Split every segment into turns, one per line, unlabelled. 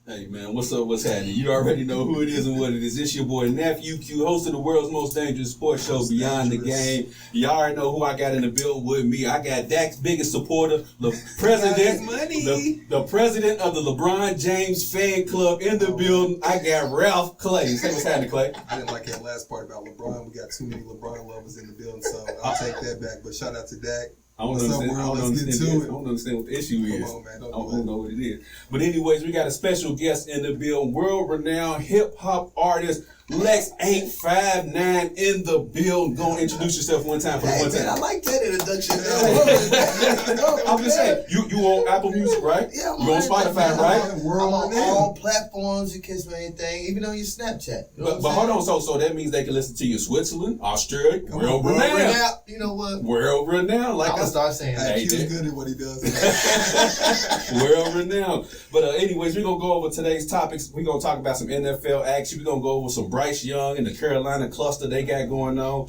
Hey man, what's up? What's happening? You already know who it is and what it is. It's your boy Nephew Q, host of the world's most dangerous sports show, Beyond the Game. You already know who I got in the building with me. I got Dak's biggest supporter, the president of the LeBron James fan club in the building. I got Ralph Clay. Say what's happening, Clay.
I didn't like that last part about LeBron. We got too many LeBron lovers in the building, so I'll take that back. But shout out to Dak.
I don't understand what the issue is.
Come on, man.
I don't know what it is. But anyways, we got a special guest in the building, world-renowned hip-hop artist, Lex 859 in the building. Go and introduce yourself one time for the one time.
I like that introduction.
I'm just saying, you on Apple Music, right?
Yeah,
you on Spotify, right?
I'm on all platforms. You can catch me anything, even on your Snapchat. You know
but hold on, so that means they can listen to you in Switzerland, Australia, world renowned.
You know what?
World renowned. Like
I'll start saying that.
He's good at what he does.
World renowned. But anyways, we're going to go over today's topics. We're going to talk about some NFL action. We're going to go over some Bryce Young and the Carolina cluster they got going on.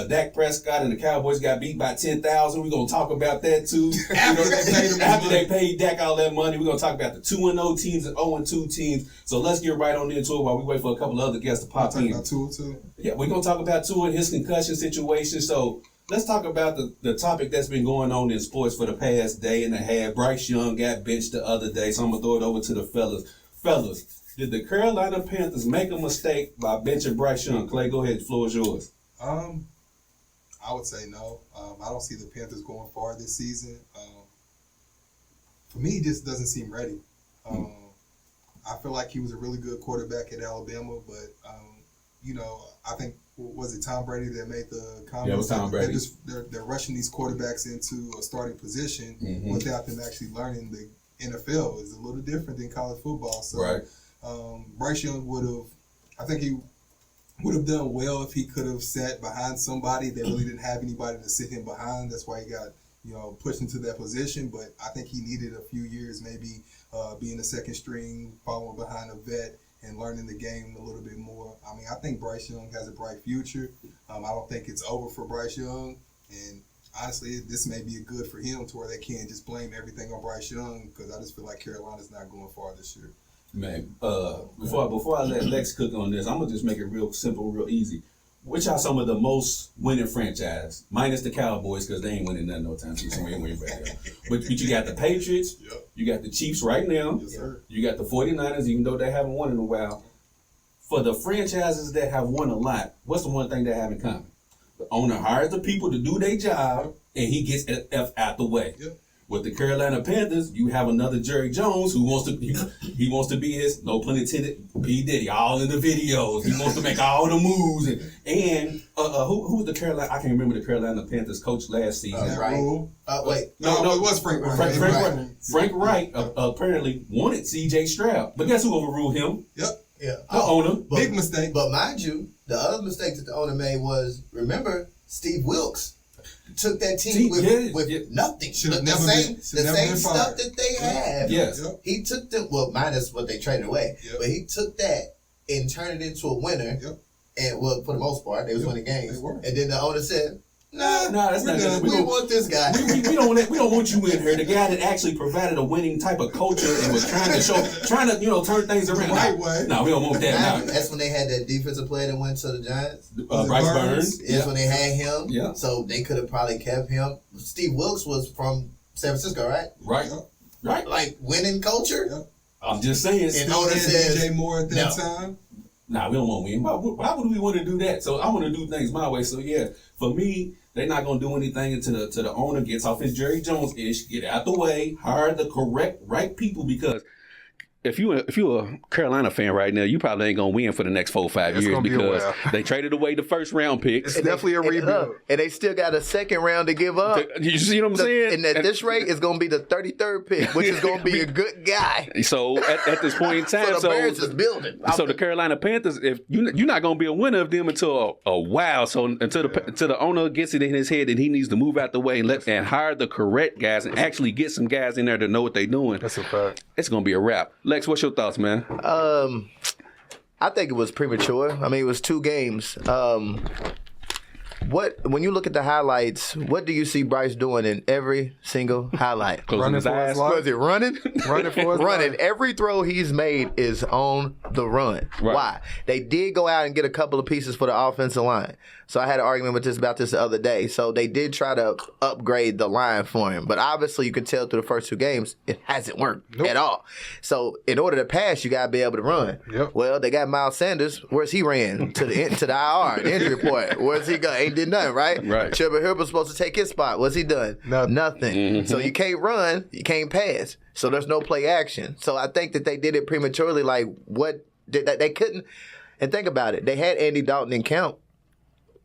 Dak Prescott and the Cowboys got beat by 10,000. We're going to talk about that too. After they paid Dak all that money, we're going to talk about the 2-0 teams and 0-2 teams. So let's get right on into it while we wait for a couple of other guests to pop in.
About Tua too.
Yeah, we're going to talk about Tua and his concussion situation. So let's talk about the topic that's been going on in sports for the past day and a half. Bryce Young got benched the other day, so I'm going to throw it over to the fellas. Fellas, did the Carolina Panthers make a mistake by benching Bryce Young? Clay, go ahead. The floor is yours.
I would say no. I don't see the Panthers going far this season. For me, he just doesn't seem ready. I feel like he was a really good quarterback at Alabama, but I think, was it Tom Brady that made the comment?
Yeah, it was Tom Brady.
They're rushing these quarterbacks into a starting position without them actually learning the NFL. Is a little different than college football. So,
right.
Bryce Young I think he would have done well if he could have sat behind somebody. They really didn't have anybody to sit him behind. That's why he got pushed into that position. But I think he needed a few years, maybe being a second string, following behind a vet, and learning the game a little bit more. I mean, I think Bryce Young has a bright future. I don't think it's over for Bryce Young. And honestly, this may be good for him to where they can't just blame everything on Bryce Young, because I just feel like Carolina's not going far this year.
Man, before I let Lex cook on this, I'm going to just make it real simple, real easy. Which are some of the most winning franchise, minus the Cowboys, because they ain't winning nothing no time soon, so we ain't winning right now. But you got the Patriots, you got the Chiefs right now,
yes, sir.
You got the 49ers, even though they haven't won in a while. For the franchises that have won a lot, what's the one thing they have in common? The owner hires the people to do their job, and he gets F out the way.
Yep.
With the Carolina Panthers, you have another Jerry Jones who wants to be his, no pun intended, P. Diddy, all in the videos. He wants to make all the moves. And who was the Carolina? I can't remember the Carolina Panthers coach last season.
Right.
Wait.
No, it was Frank Wright.
Frank Wright apparently wanted C.J. Stroud, but guess who overruled him?
Yep.
Yeah.
The owner.
Big mistake.
But mind you, the other mistake that the owner made was, remember, Steve Wilkes took that team with nothing. The same stuff that they have.
Yes.
He took them, minus what they traded away. Yep. But he took that and turned it into a winner.
Yep.
And for the most part, they was winning games.
They were.
And then the owner said,
No, that's not good.
We want this guy.
We don't want you in here. The guy that actually provided a winning type of culture and was trying to turn things around.
The right way.
No, we don't want that.
That's when they had that defensive player that went to the Giants.
Bryce Burns.
That's when they had him.
Yeah.
So they could have probably kept him. Steve Wilkes was from San Francisco, right?
Right. Right.
Like winning culture.
Yep.
I'm just saying.
And owner says
DJ Moore at that time.
Nah, we don't want to win. Why would we want to do that? So I want to do things my way. So yeah, for me, they're not gonna do anything until the owner gets off his Jerry Jones ish, get out the way, hire the right people, because if you're a Carolina fan right now, you probably ain't gonna win for the next 4 or 5 years because they traded away the first round pick.
It's definitely a rebuild,
and they still got a second round to give up.
You see what I'm saying?
And at this rate, it's gonna be the 33rd pick, which is gonna be a good guy.
So at this point in time,
so the Bears is building.
So the Carolina Panthers, if you're not gonna be a winner of them until a while. So until the owner gets it in his head that he needs to move out the way and hire the correct guys and actually get some guys in there to know what they're doing.
That's a fact.
It's gonna be a wrap. Lex, what's your thoughts, man?
I think it was premature. I mean, it was 2 games.
when you look at the highlights, what do you see Bryce doing in every single highlight?
Running for his life.
Was it running?
Running for his
Running.
life.
Every throw he's made is on the run.
Right.
Why? They did go out and get a couple of pieces for the offensive line. So I had an argument about this the other day. So they did try to upgrade the line for him. But obviously you can tell through the first 2 games, it hasn't worked at all. So in order to pass, you got to be able to run.
Yep.
Well, they got Miles Sanders. Where's he ran? To the IR, the injury report. Where's he go? Ain't did nothing, right?
Right.
Trevor Hill was supposed to take his spot. What's he done? Nothing.
Mm-hmm.
So you can't run, you can't pass. So there's no play action. So I think that they did it prematurely. Like, what did that? They couldn't. And think about it. They had Andy Dalton in count.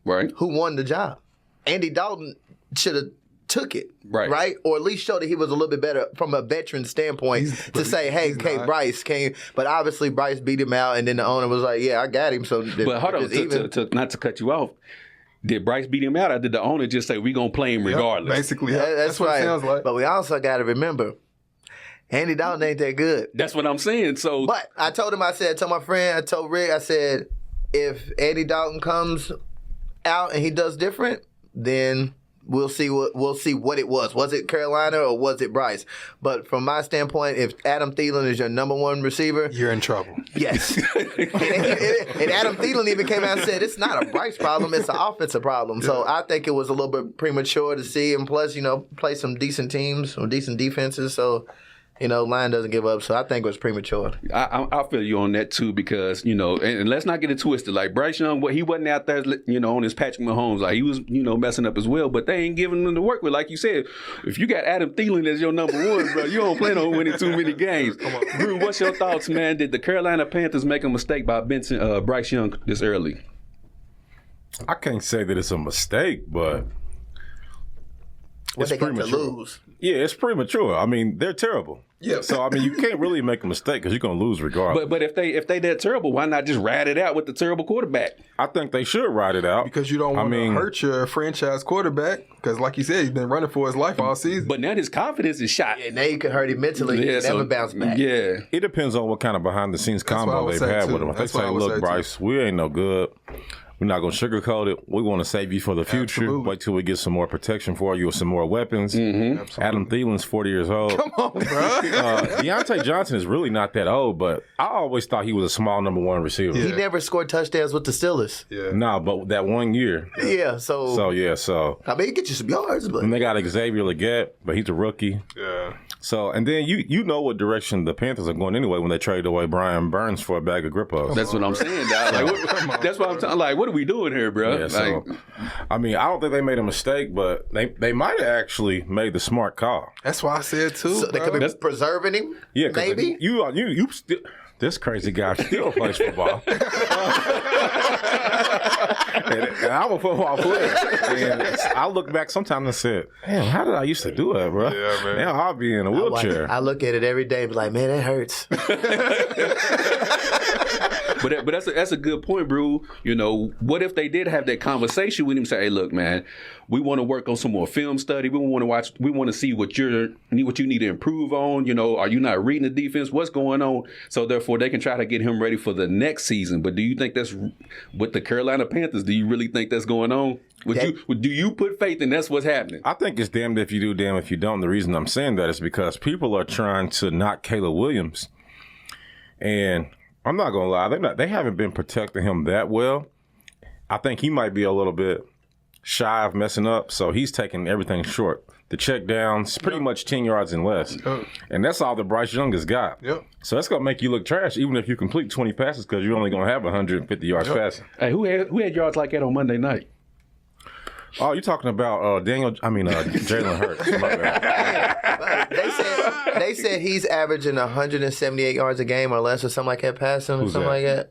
Right.
Who won the job? Andy Dalton should have took it.
Right.
Or at least showed that he was a little bit better from a veteran standpoint to say, hey, Bryce came. But obviously Bryce beat him out, and then the owner was like, yeah, I got him. So
but hold on, not to cut you off. Did Bryce beat him out, or did the owner just say, we're going to play him regardless?
Basically,
that's
what
right.
it sounds like.
But we also got to remember, Andy Dalton ain't that good.
That's what I'm saying. So,
but I told him, I told my friend, I told Rick, I said, if Andy Dalton comes out and he does different, then we'll see what it was. Was it Carolina or was it Bryce? But from my standpoint, if Adam Thielen is your number 1 receiver,
you're in trouble.
Yes. and Adam Thielen even came out and said it's not a Bryce problem, it's an offensive problem. So I think it was a little bit premature to see him. Plus, play some decent teams or decent defenses. So, line doesn't give up. So I think it was premature.
I feel you on that too, because, and let's not get it twisted. Like Bryce Young, he wasn't out there, on his Patrick Mahomes. Like he was, messing up as well, but they ain't giving him to work with. Like you said, if you got Adam Thielen as your number 1, bro, you don't plan on winning too many games. Drew, what's your thoughts, man? Did the Carolina Panthers make a mistake by benching Bryce Young this early?
I can't say that it's a mistake, but
What they got to lose?
Yeah, it's premature. I mean, they're terrible.
Yeah.
So, you can't really make a mistake because you're going to lose regardless.
But if they that terrible, why not just ride it out with the terrible quarterback?
I think they should ride it out.
Because you don't want to hurt your franchise quarterback. Because like you said, he's been running for his life all season.
But now his confidence is shot.
Yeah, now you can hurt him mentally. He never bounce back.
Yeah.
It depends on what kind of behind-the-scenes combo they've had with him. If they say, look, Bryce, we ain't no good. We're not going to sugarcoat it. We want to save you for the future.
Absolutely.
Wait till we get some more protection for you or some more weapons.
Mm-hmm.
Adam Thielen's 40 years old.
Come on, bro.
Deontay Johnson is really not that old, but I always thought he was a small number 1 receiver.
He never scored touchdowns with the Steelers.
Yeah.
No, but that 1 year.
Yeah, so.
So.
I mean, he get you some yards, but.
And they got Xavier Leggett, but he's a rookie.
Yeah.
So, and then you know what direction the Panthers are going anyway when they traded away Brian Burns for a bag of Grippos.
That's what I'm saying, dog. Like, that's what I'm talking. Like, what are we doing here, bro?
Yeah, so, I don't think they made a mistake, but they might have actually made the smart call.
That's why I said too.
So they could be preserving him.
Yeah,
maybe
you still. This crazy guy still plays football. and I'm a football player. And I look back sometimes and said, "Damn, how did I used to do that, bro?
Yeah, man.
Now I'll be in a wheelchair."
I look at it every day and be like, man, that hurts.
But that's a good point, bro. What if they did have that conversation with him? Say, hey, look, man, we want to work on some more film study. We want to see what you need to improve on. Are you not reading the defense? What's going on? So therefore, they can try to get him ready for the next season. But do you think that's with the Carolina Panthers? Do you really think that's going on? Do you put faith in that's what's happening?
I think it's damned if you do, damned if you don't. The reason I'm saying that is because people are trying to knock Caleb Williams, and I'm not gonna lie, they haven't been protecting him that well. I think he might be a little bit shy of messing up, so he's taking everything short. The check downs, pretty much 10 yards and less. And that's all that Bryce Young has got.
Yep.
So that's going to make you look trash, even if you complete 20 passes, because you're only going to have 150 yards passing.
Hey, who had yards like that on Monday night?
Oh, you're talking about Jalen Hurts. My bad.
They said he's averaging 178 yards a game or less or something like that passing or something like that.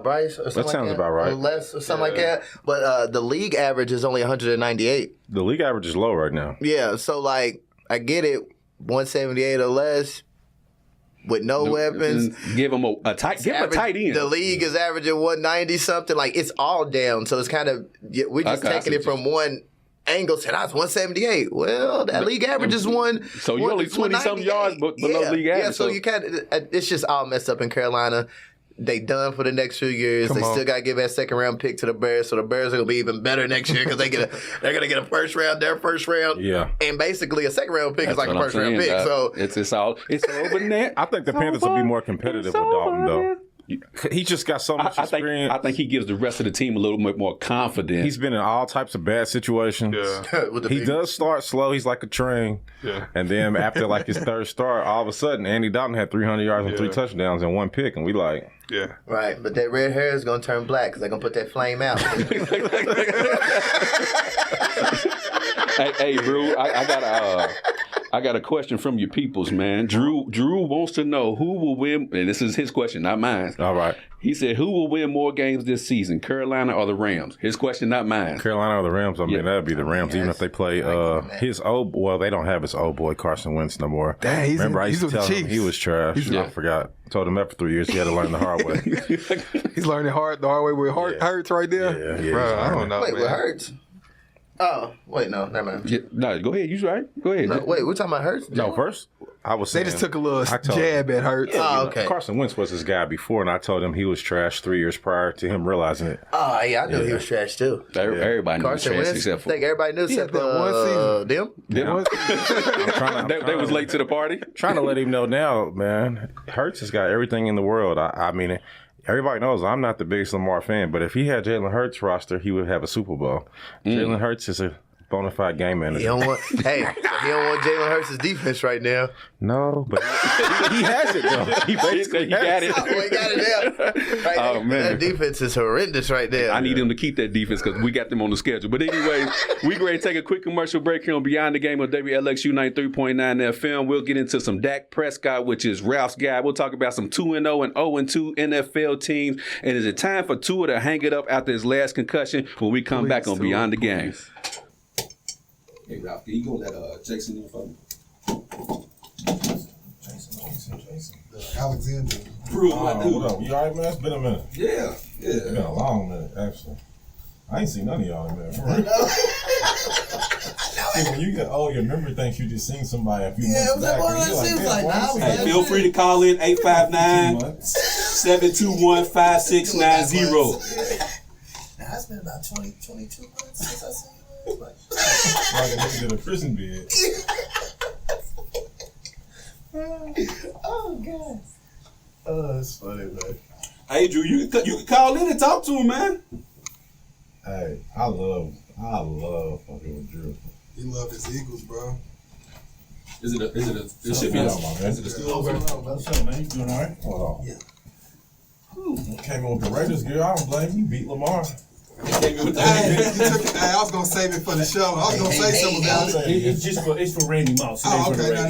Bryce or something
that sounds about right.
Or less or something like that. But the league average is only 198.
The league average is low right now.
Yeah, so I get it, 178 or less. With no weapons.
Give him a tight end.
The league is averaging 190 something. It's all down. So it's kind of, we're just taking it from one angle. Said, that's 178. Well, that league average is one.
So you're only 20-something yards below league average.
Yeah, so you it's just all messed up in Carolina. they done for the next few years. They still got to give that second round pick to the Bears, so the Bears are gonna be even better next year because they're gonna get a first round, their first round, and basically a second round pick is like a first round pick. So
it's over net.
I think the Panthers will be more competitive with Dalton though. He just got so much experience.
I think he gives the rest of the team a little bit more confidence.
He's been in all types of bad situations. He does start slow. He's like a train. And then after like his third start, all of a sudden, Andy Dalton had 300 yards and 3 touchdowns and 1 pick. And we like...
Right, but that red hair is going to turn black because they're going to put that flame out.
Hey, Drew, I got a question from your peoples, man. Drew wants to know who will win, and this is his question, not mine.
All right.
He said, who will win more games this season, Carolina or the Rams? His question, not mine.
Carolina or the Rams? I mean, that'd be the Rams, even if they play his old... Well, they don't have his old boy, Carson Wentz, no more.
Dang,
Remember, I used to tell him he was trash. I forgot. Told him after 3 years he had to learn the hard way.
He's learning the hard way with Hurts right there?
Yeah,
bro, I don't know,
Wait,
man.
what Hurts? Oh, wait, no, never mind.
No, go ahead. You right. Go ahead.
No, wait, we're talking about Hurts?
No, first, I was saying...
They just took a little jab at Hurts.
Okay.
Carson Wentz was his guy before, and I told him he was trash 3 years prior to him realizing it.
Oh, yeah, I knew he was trash, too.
Everybody knew he was trash except for...
I think everybody knew except for them.
They was late to the party.
Trying to let him know now, man. Hurts has got everything in the world. I mean... Everybody knows I'm not the biggest Lamar fan, but if he had Jalen Hurts roster, he would have a Super Bowl. Jalen Hurts is a bona fide game manager.
He don't want Jalen Hurts' defense right now.
No, but he has it though. He basically
got it.
Oh, he got it now. Right,
Oh, man.
That defense is horrendous right there.
I need him to keep that defense because we got them on the schedule. But anyway, we're going to take a quick commercial break here on Beyond the Game of WLXU 93.9 FM. We'll get into some Dak Prescott, which is Ralph's guy. We'll talk about some 2-0 and 0-2 NFL teams. And is it time for Tua to hang it up after his last concussion when we come back on Beyond the Game?
Hey, Ralph, can you go let Jason in for me?
Jason. Alexander.
Prove my dude.
What up? You all right, man? It's been a minute.
Yeah.
It's been a long minute, actually. I ain't seen none of y'all, man. For real. See, when you get old, your memory thinks you just seen somebody a few months back.
Hey, feel free to call in 859-721-5690.
Now, it's been about 22 months since I seen you.
Like a nigga did a prison bed.
Oh, God. Oh, that's funny, man.
Hey, Drew, you can call in and talk to him, man.
Hey, I love fucking with Drew.
He love his Eagles, bro.
It should be
What's up, man? You doing all right? Hold on.
Yeah.
Came in with the Raiders gear. I don't blame you. Beat Lamar.
I was gonna save it for the show. I was gonna say something about it.
It's for Randy Moss.
Oh, okay. No.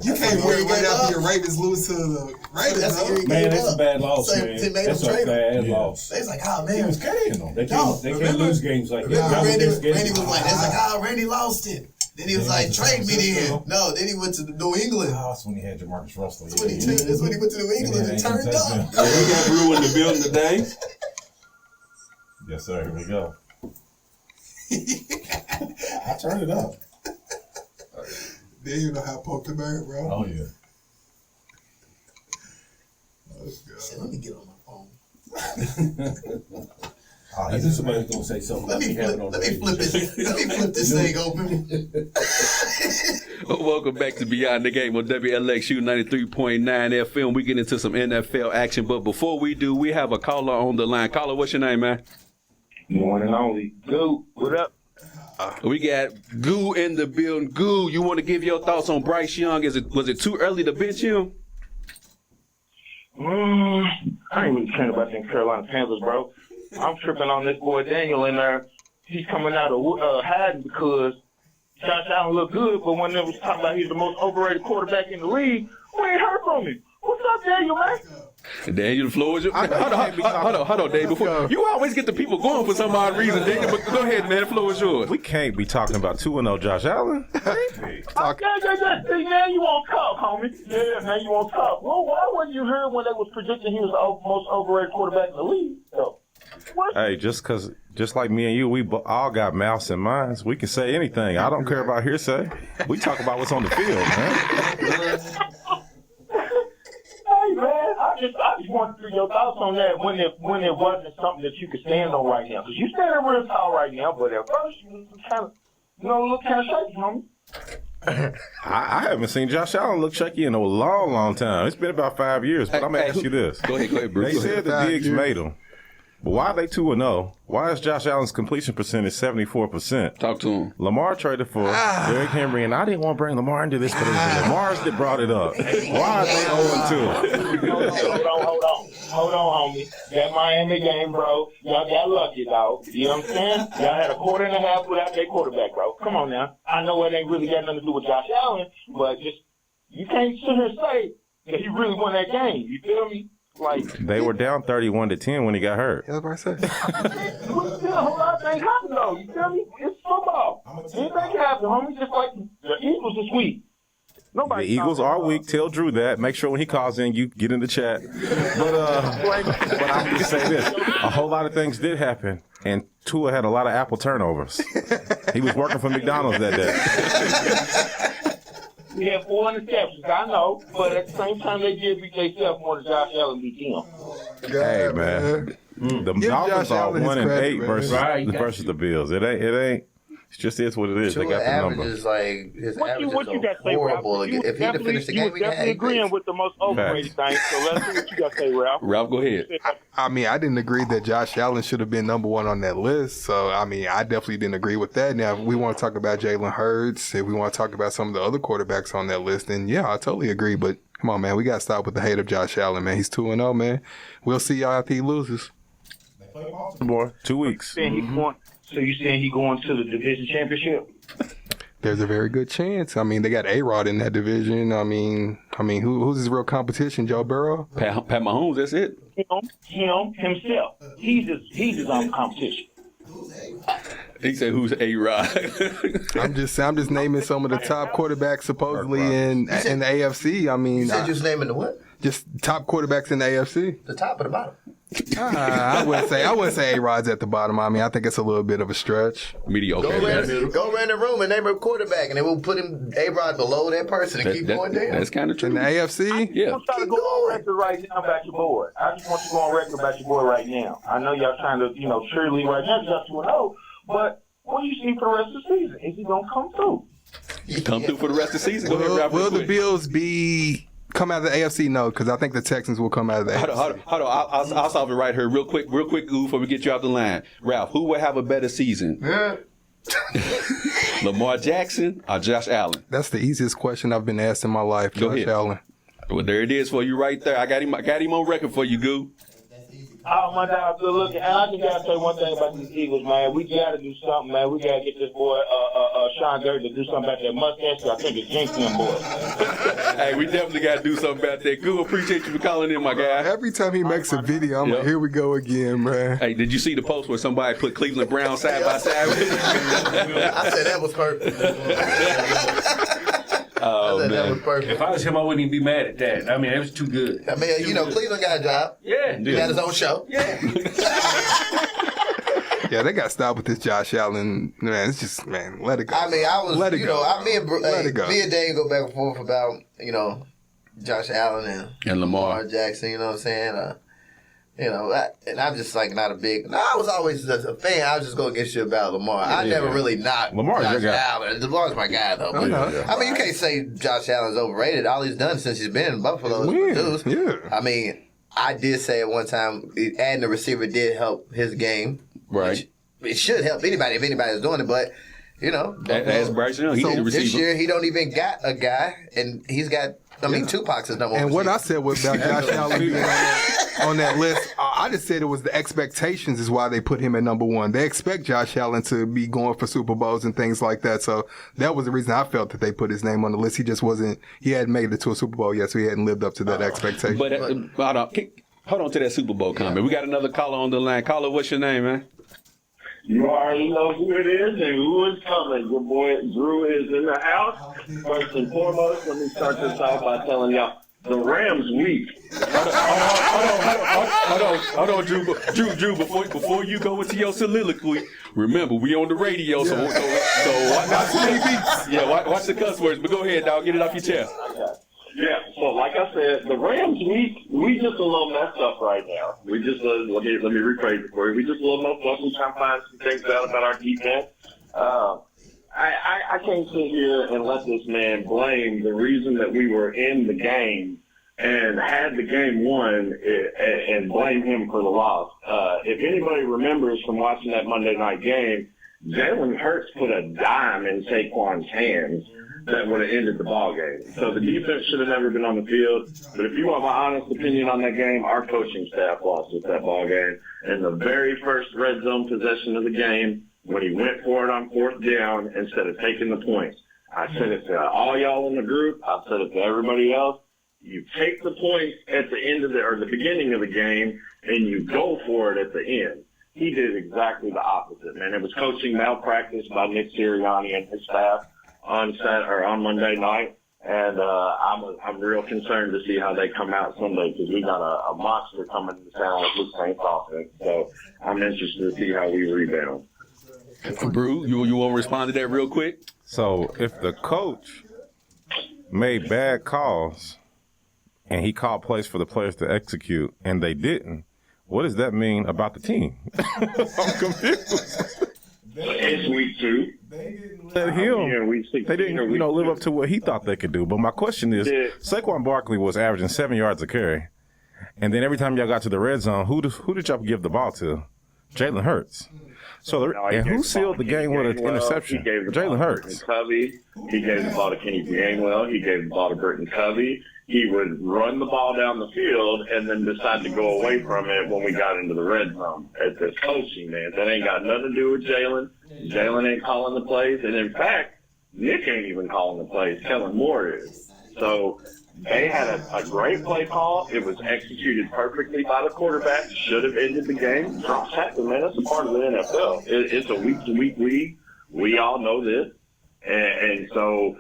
You can't wait right after your Ravens lose to the Raiders, though.
Man, that's a bad loss,
So
man.
they made
That's
him
a
trade
bad loss.
They was like, oh,
He
man.
was carrying them.
They can't lose games like that.
Randy was like, they was like, oh, Randy lost it. Then he was like, trade me then. No, then he went to New England.
Oh, that's when he had Jamarcus Russell.
That's when he went to New England and turned up.
We got Drew in the building today.
Yes, sir. Here we go. I turned it up.
Then you know how to poke the bird, bro.
Oh, yeah.
Shit, let me get on my phone.
I knew somebody was gonna say something.
Let me flip this thing open.
Welcome back to Beyond the Game on WLXU 93.9 FM. We get into some NFL action, but before we do, we have a caller on the line. Caller, what's your name, man?
One and only. Goo, what up?
We got Goo in the building. Goo, you want to give your thoughts on Bryce Young? Was it too early to bench him?
I ain't really caring about them Carolina Panthers, bro. I'm tripping on this boy Daniel in there. He's coming out of hiding because Josh Allen look good, but when they was talking about he's the most overrated quarterback in the league, we ain't heard from him. What's up, Daniel, man?
Daniel, the floor is yours. Hold on, Dave. You always get the people going for some odd reason, Daniel. But go ahead, man. The floor is yours.
We can't be talking about 2-0 Josh Allen.
Yeah. See, now you won't talk, homie. Yeah, now you won't talk. Well, why wasn't you here when they was predicting he was the most overrated quarterback in the league? So,
hey, just like me and you, we all got mouths and minds. We can say anything. I don't care about hearsay. We talk about what's on the field, man.
Hey, man, I just want to hear your thoughts on that when it wasn't something that you could stand on right now. Because you standing real tall right now, but at first you kind of, look kind of shaky, homie.
I haven't seen Josh Allen look shaky in a long, long time. It's been about 5 years, but I'm going to ask you this.
Go ahead, Bruce.
They said the Diggs made him. But why are they 2-0? Why is Josh Allen's completion percentage 74%?
Talk to him.
Lamar traded for Derrick Henry, and I didn't want to bring Lamar into this, but it was Lamar's that brought it up. Why are they 0-2?
Hold on, homie. That Miami game, bro, y'all got lucky, dog. You know what I'm saying? Y'all had a quarter and a half without their quarterback, bro. Come on now. I know it ain't really got nothing to do with Josh Allen, but just you can't sit here and say that he really won that game. You feel me? Like
they were down 31-10 when he got hurt.
That's what I said.
Still a whole lot of things happen though. You feel me? It's football. Anything can happen, homie. Just like the Eagles this week.
The Eagles are weak. Tell Drew that. Make sure when he calls in, you get in the chat. But I'm just saying this: a whole lot of things did happen, and Tua had a lot of apple turnovers. He was working for McDonald's that day.
We had 4 interceptions, I know, but at the same time, they did beat themselves more than Josh Allen beat them.
Hey, man. The Dolphins are 1-8 versus the Bills. It ain't. It just is what it is. They got the number.
His average
What you got to say,
horrible.
Ralph?
If he'd have finished the game,
you were definitely agreeing with the most overrated thing. So let's see what you got to say, Ralph.
Ralph, go ahead.
I mean, I didn't agree that Josh Allen should have been number one on that list. So, I mean, I definitely didn't agree with that. Now, if we want to talk about Jalen Hurts, if we want to talk about some of the other quarterbacks on that list, then yeah, I totally agree. But come on, man, we got to stop with the hate of Josh Allen, man. He's 2-0, man. We'll see y'all after he loses.
Boy, 2 weeks.
So you saying he going to the division championship?
There's a very good chance. I mean, they got A-Rod in that division. I mean, who's his real competition? Joe Burrow?
Pat Mahomes, that's it.
Him himself. He's his own competition.
He said, "Who's A-Rod?"
I'm just naming some of the top quarterbacks supposedly in the AFC. I mean,
you said just naming the what?
Just top quarterbacks in the AFC.
The top or the bottom?
I wouldn't say A-Rod's at the bottom. I mean, I think it's a little bit of a stretch.
Mediocre.
Go around the room and name a quarterback, and then we'll put him A-Rod below that person and keep going down.
That's kind of true.
In the AFC?
Yeah.
I'm trying to go on record right now about your boy. I just want you to go on record about your boy right now. I know y'all trying to, cheerlead right now, just 2-0, but what do you see for the rest of the season? Is he going to come through?
Come through for the rest of the season? Go ahead, Ralph.
Will the Bills come out of the AFC? No, because I think the Texans will come out of the AFC.
Hold on. I'll solve it right here real quick, before we get you off the line. Ralph, who will have a better season?
Yeah.
Lamar Jackson or Josh Allen?
That's the easiest question I've been asked in my life.
Go
Josh
ahead.
Allen.
Well, there it is for you right there. I got him on record for you, Goo.
Oh, my dog, good looking. And I just got to say one thing about these Eagles, man. We got to do something, man. We got to get this boy, Sean Gurley, to do something about that mustache. I think it's jinxing him, boy.
Hey, we definitely got to do something about that. Goo, appreciate you for calling in, my guy.
Every time he makes a video, I'm like, here we go again, man.
Hey, did you see the post where somebody put Cleveland Brown side by side with it?
I said that was perfect.
Oh, man.
That was perfect.
If I was him, I wouldn't even be mad at that. I mean, it was too good.
I mean, Cleveland got a job.
Yeah.
He got his own show.
Yeah.
Yeah, they got to stop with this Josh Allen. Man, it's just, let it go.
I mean,
let it go.
Me and Dane go back and forth about, Josh Allen
and Lamar
Jackson, you know what I'm saying? And I'm just like not a big. No, I was always a fan. I was just going to get you about Lamar. I never really knocked Josh Allen. Lamar's my guy though. But, I mean, you can't say Josh Allen's overrated. All he's done since he's been in Buffalo is produce.
Yeah.
I mean, I did say at one time adding a receiver did help his game.
Right.
It should help anybody if anybody's doing it, but.
As Bryce Young, he didn't receive.
This year he don't even got a guy, and he's got. I mean, Tupac's his number one.
And what I said was about Josh Allen being on that list. I just said it was the expectations is why they put him at number one. They expect Josh Allen to be going for Super Bowls and things like that. So that was the reason I felt that they put his name on the list. He just wasn't. He hadn't made it to a Super Bowl yet, so he hadn't lived up to that expectation.
But hold on to that Super Bowl comment. We got another caller on the line. Caller, what's your name, man?
You already know who it is and who is coming. Your boy Drew is in the house. First and foremost, let me start this off by telling y'all the Rams weak.
Hold on, Drew. Drew, before you go into your soliloquy, remember we on the radio, so watch the cuss words. But go ahead, dog. Get it off your chest.
Yeah, So, like I said, the Rams, we just a little messed up right now. We just, let me rephrase it for you. We just a little messed up. We trying to find some things out about our defense. I can't sit here and let this man blame the reason that we were in the game and had the game won and blame him for the loss. If anybody remembers from watching that Monday night game, Jalen Hurts put a dime in Saquon's hands that would have ended the ball game. So the defense should have never been on the field. But if you want my honest opinion on that game, our coaching staff lost us that ball game. And the very first red zone possession of the game, when he went for it on fourth down instead of taking the points, I said it to all y'all in the group. I said it to everybody else. You take the points at the end of the beginning of the game, and you go for it at the end. He did exactly the opposite, man. It was coaching malpractice by Nick Sirianni and his staff on Monday night, and I'm real concerned to see how they come out Sunday because we got a monster coming to town with Luke Saints offense. So I'm interested to see how we rebound.
Brew, you want to respond to that real quick?
So if the coach made bad calls and he called plays for the players to execute and they didn't, what does that mean about the team? I'm confused.
It's week 2.
They didn't live up to what he thought they could do. But my question is, Saquon Barkley was averaging 7 yards a carry, and then every time y'all got to the red zone, who did y'all give the ball to? Jalen Hurts. So who sealed the game with an interception? Jalen Hurts.
He gave the ball to Kenny Gainwell. He gave the ball to Burton Covey. He would run the ball down the field and then decide to go away from it when we got into the red zone. It's coaching, man. That ain't got nothing to do with Jalen. Jalen ain't calling the plays. And, in fact, Nick ain't even calling the plays. Kellen Moore is. So they had a great play call. It was executed perfectly by the quarterback. Should have ended the game. Drops happen, man. That's a part of the NFL. It's a week-to-week league. We all know this. And so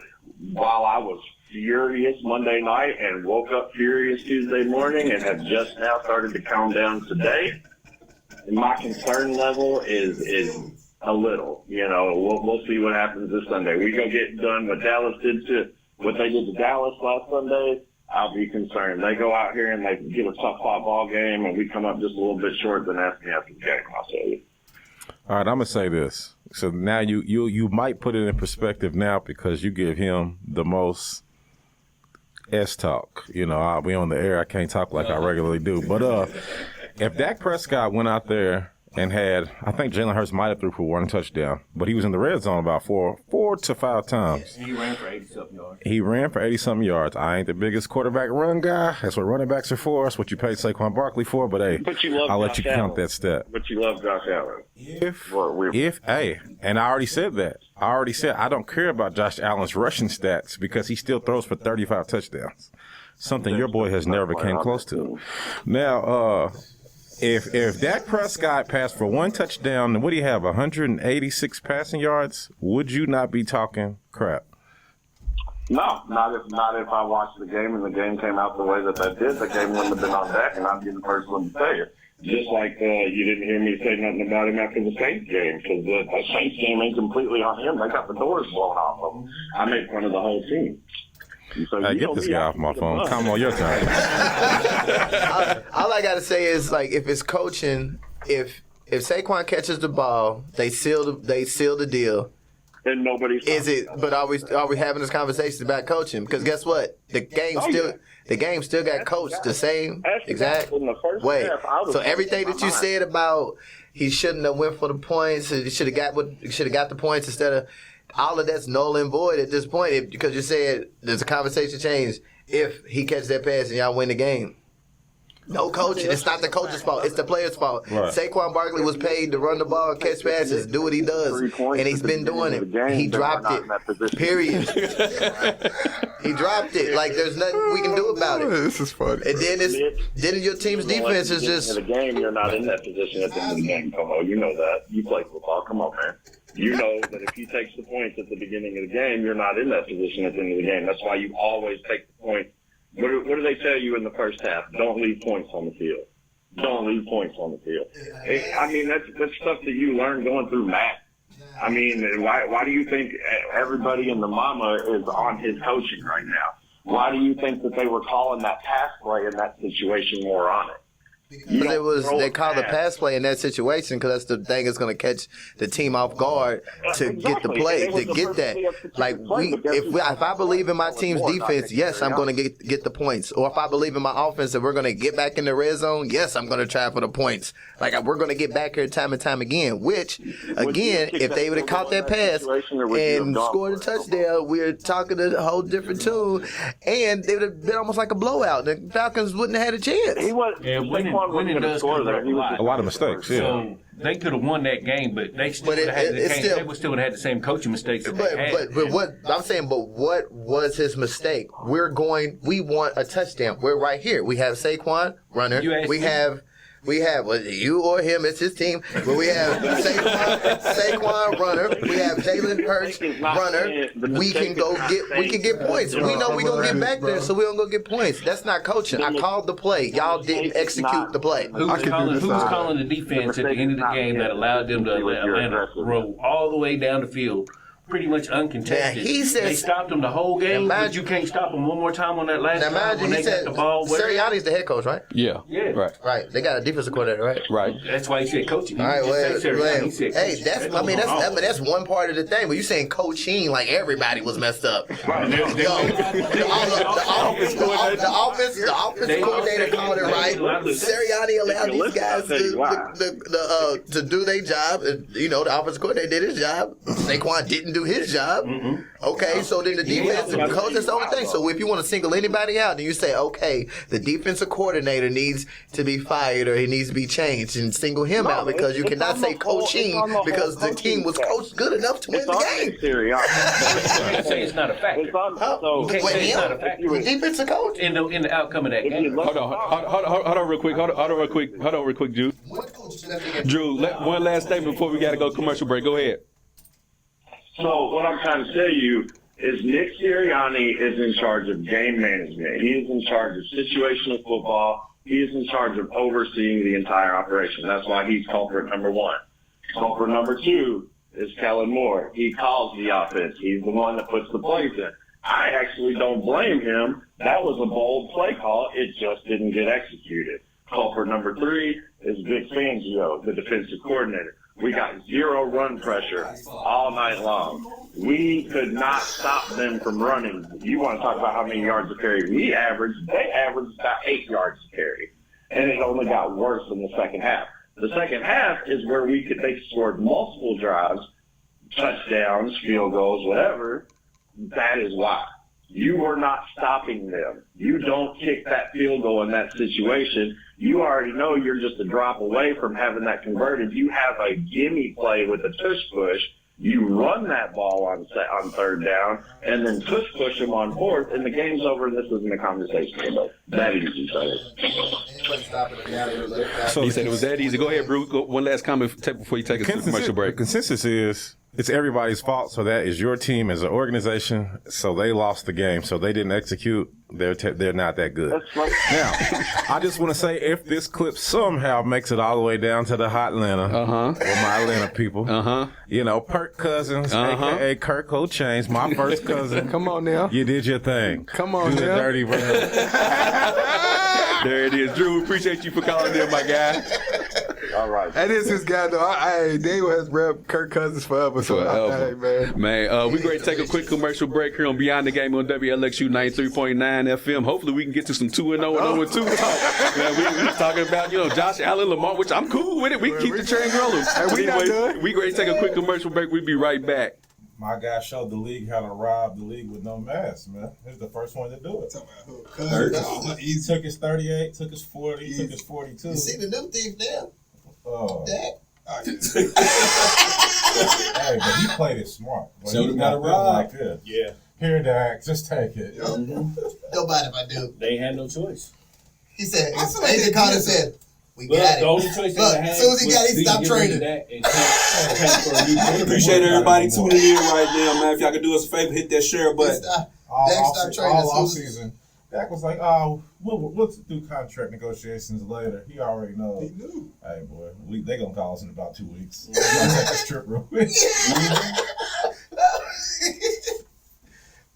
while I was furious Monday night and woke up furious Tuesday morning and have just now started to calm down today, my concern level is a little. We'll see what happens this Sunday. We go get done what they did to Dallas last Sunday. I'll be concerned. They go out here and they get a tough ball game, and we come up just a little bit short than ask me after the game. I'll tell you.
All right, I'm gonna say this. So now you might put it in perspective now because you give him the most talk. We on the air. I can't talk like I regularly do. But if Dak Prescott went out there and I think Jalen Hurts might have threw for 1 touchdown, but he was in the red zone about 4 to 5 times.
And he ran for 80-something yards.
He ran for 80-something yards. I ain't the biggest quarterback run guy. That's what running backs are for. That's what you paid Saquon Barkley for. But hey, I'll let you count that stat.
But you love Josh Allen.
And I already said that. I don't care about Josh Allen's rushing stats because he still throws for 35 touchdowns. Something your boy has never came close to. Now, If Dak Prescott passed for 1 touchdown, what do you have, 186 passing yards? Would you not be talking crap?
No, not if I watched the game and the game came out the way that did. The game wouldn't have been on Dak, and I'd be the first one to say it. Just like you didn't hear me say nothing about him after the Saints game, because the Saints game ain't completely on him. They got the doors blown off of them. I made fun of the whole team. So
get this guy off my phone. Come on, your turn.
All I gotta say is, like, if it's coaching, if Saquon catches the ball, they seal the deal.
And nobody's.
But are we having this conversation about coaching? Because guess what? The game still got coached the same exact way. So everything that you said about he shouldn't have went for the points, he should have got the points instead of. All of that's null and void at this point because you said there's a conversation change if he catches that pass and y'all win the game. No coaching. It's not the coach's fault. It's the player's fault. Right. Saquon Barkley was paid to run the ball, catch passes, do what he does, and he's been doing it. He dropped it. Period. He dropped it. Like there's nothing we can do about it.
This is funny.
And then your team's defense is just.
In the game, you're not in that position at the end of the game. Come on, you know that. You play football. Come on, man. You know that if he takes the points at the beginning of the game, you're not in that position at the end of the game. That's why you always take the points. What do they tell you in the first half? Don't leave points on the field. Don't leave points on the field. I mean, that's stuff that you learn going through math. I mean, why do you think everybody in the mama is on his coaching right now? why do you think that they were calling that pass play in that situation more on it?
Because they call the pass play in that situation because that's the thing that's going to catch the team off guard to get the play, to get that. Like if I believe in my team's defense, yes, I'm going to get the points. Or if I believe in my offense that we're going to get back in the red zone, yes, I'm going to try for the points. Like we're going to get back here time and time again. Which again, if they would have caught that pass and scored a touchdown, we're talking a whole different tune, and they would have been almost like a blowout. The Falcons wouldn't have had a chance.
Winning does come a
lot of mistakes. Yeah.
So they could have won that game, but they still would have had the same coaching mistakes.
But what I'm saying, what was his mistake? We want a touchdown. We're right here. We have Saquon runner. We have you or him, it's his team, but we have Saquon runner. We have Jalen Hurts runner. We can get points. We know we're gonna get back there, so we're gonna go get points. That's not coaching. I called the play. Y'all didn't execute the play.
Who was calling the defense at the end of the game that allowed them to let Atlanta roll all the way down the field? Pretty much uncontested.
He said
they stopped them the whole game, but you can't stop them one more time on that last drive when they got the ball.
Sirianni's the head coach, right?
Yeah.
Right. They got a defensive coordinator, right?
Right.
That's why he said coaching.
All right, that's one part of the thing. But you saying coaching like everybody was messed up. The offensive coordinator called it right. Sirianni allowed these guys to do their job. You know, the offensive coordinator did his job. Saquon didn't do his job. Okay, so then the defensive coach is the only thing. So if you want to single anybody out, then you say, okay, the defensive coordinator needs to be fired or he needs to be changed and single him out because you cannot say coaching because the team was coached good enough to win the game.
You can't say it's not a factor. You can't say it's not a factor.
The defensive coach
in the outcome of that game.
Hold on real quick, Drew. Drew, one last statement before we got to go commercial break. Go ahead.
So what I'm trying to tell you is Nick Sirianni is in charge of game management. He is in charge of situational football. He is in charge of overseeing the entire operation. That's why he's culprit number one. Culprit number two is Kellen Moore. He calls the offense. He's the one that puts the plays in. I actually don't blame him. That was a bold play call. It just didn't get executed. Culprit number three is Vic Fangio, the defensive coordinator. We got zero run pressure all night long. We could not stop them from running. You want to talk about how many yards a carry they averaged about 8 yards a carry. And it only got worse in the second half. The second half is where they scored multiple drives, touchdowns, field goals, whatever. That is why. You were not stopping them. You don't kick that field goal in that situation. You already know you're just a drop away from having that converted. You have a gimme play with a tush push. You run that ball on third down, and then tush push them on fourth, and the game's over, and this isn't a conversation about that easy.
So he said it was that easy. Go ahead, Bruce. One last comment before you take us to the commercial break.
The consensus is it's everybody's fault, so that is your team as an organization, so they lost the game, so they didn't execute. They're not that good. Now, I just want to say if this clip somehow makes it all the way down to the hot Atlanta, or my Atlanta people, you know, Perk Cousins, a.k.a. Kirk O'Chains, my first cousin.
Come on now.
You did your thing.
Come on
Do the
now.
dirty run.
There it is. Drew, appreciate you for calling in, my guy.
All right.
That is his guy, though. Daniel has repped Kirk Cousins forever. So,
Man, we're going to take a quick commercial break here on Beyond the Game on WLXU 93.9 FM. Hopefully, we can get to some 2-0 and 0-2 talk. Man, we're talking about, Josh Allen, Lamar, which I'm cool with it. We can keep the train rolling. We're going to take a quick commercial break. We'll be right back.
My guy showed the league how to rob the league with no mask, man. He's the first one to do it. He took his 38, took his 40, took his 42.
You see the new thief now?
Oh.
Dak?
Hey, but he played it smart.
So he got to rob.
Like this.
Yeah.
Here, Dak, just take it.
Nobody but do.
They had no choice.
He said, Agent Carter said, we got it.
The only choice they had
as soon as he got it, he stopped training.
Appreciate everybody tuning in right now, man. If y'all could do us a favor, hit that share button.
All off season. Dak was like, we'll do contract negotiations later. He already knows.
He knew.
Hey, boy, they going to call us in about 2 weeks. We're going to take this trip real quick.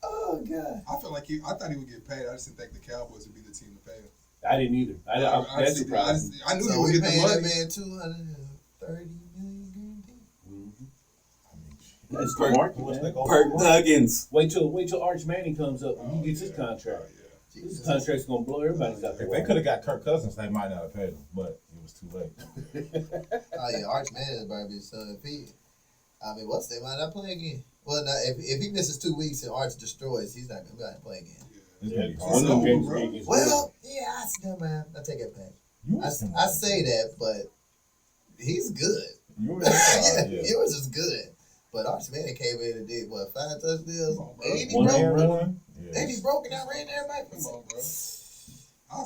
Oh, God.
guy.
I feel like I thought he would get paid. I just didn't think the Cowboys would be the team to pay him.
I didn't either. That's surprising.
I knew
So
he would
we
get the
paying that
money.
man $230 million guaranteed.
That's
Perk-
the market,
What's
man.
they gonna
Perk
do?
Huggins.
Wait till Arch Manning comes up and he gets his contract. His contract's gonna blow everybody's out the
If they could have got Kirk Cousins, they might not have paid him, but it was too late.
Oh yeah, Arch Manning is about to be son. What's they might not play again? Well, no, if he misses 2 weeks and Arch destroys, he's not gonna play again.
It's gonna be
One of them games where he gets
Well, yeah, man. I take it back. I say that, but he's good.
Yours
Yours is good. But Arch Manning came in and did 5 touchdowns? And he
One
broke.
run.
And he broke it out, ran everybody.
Come on, bro.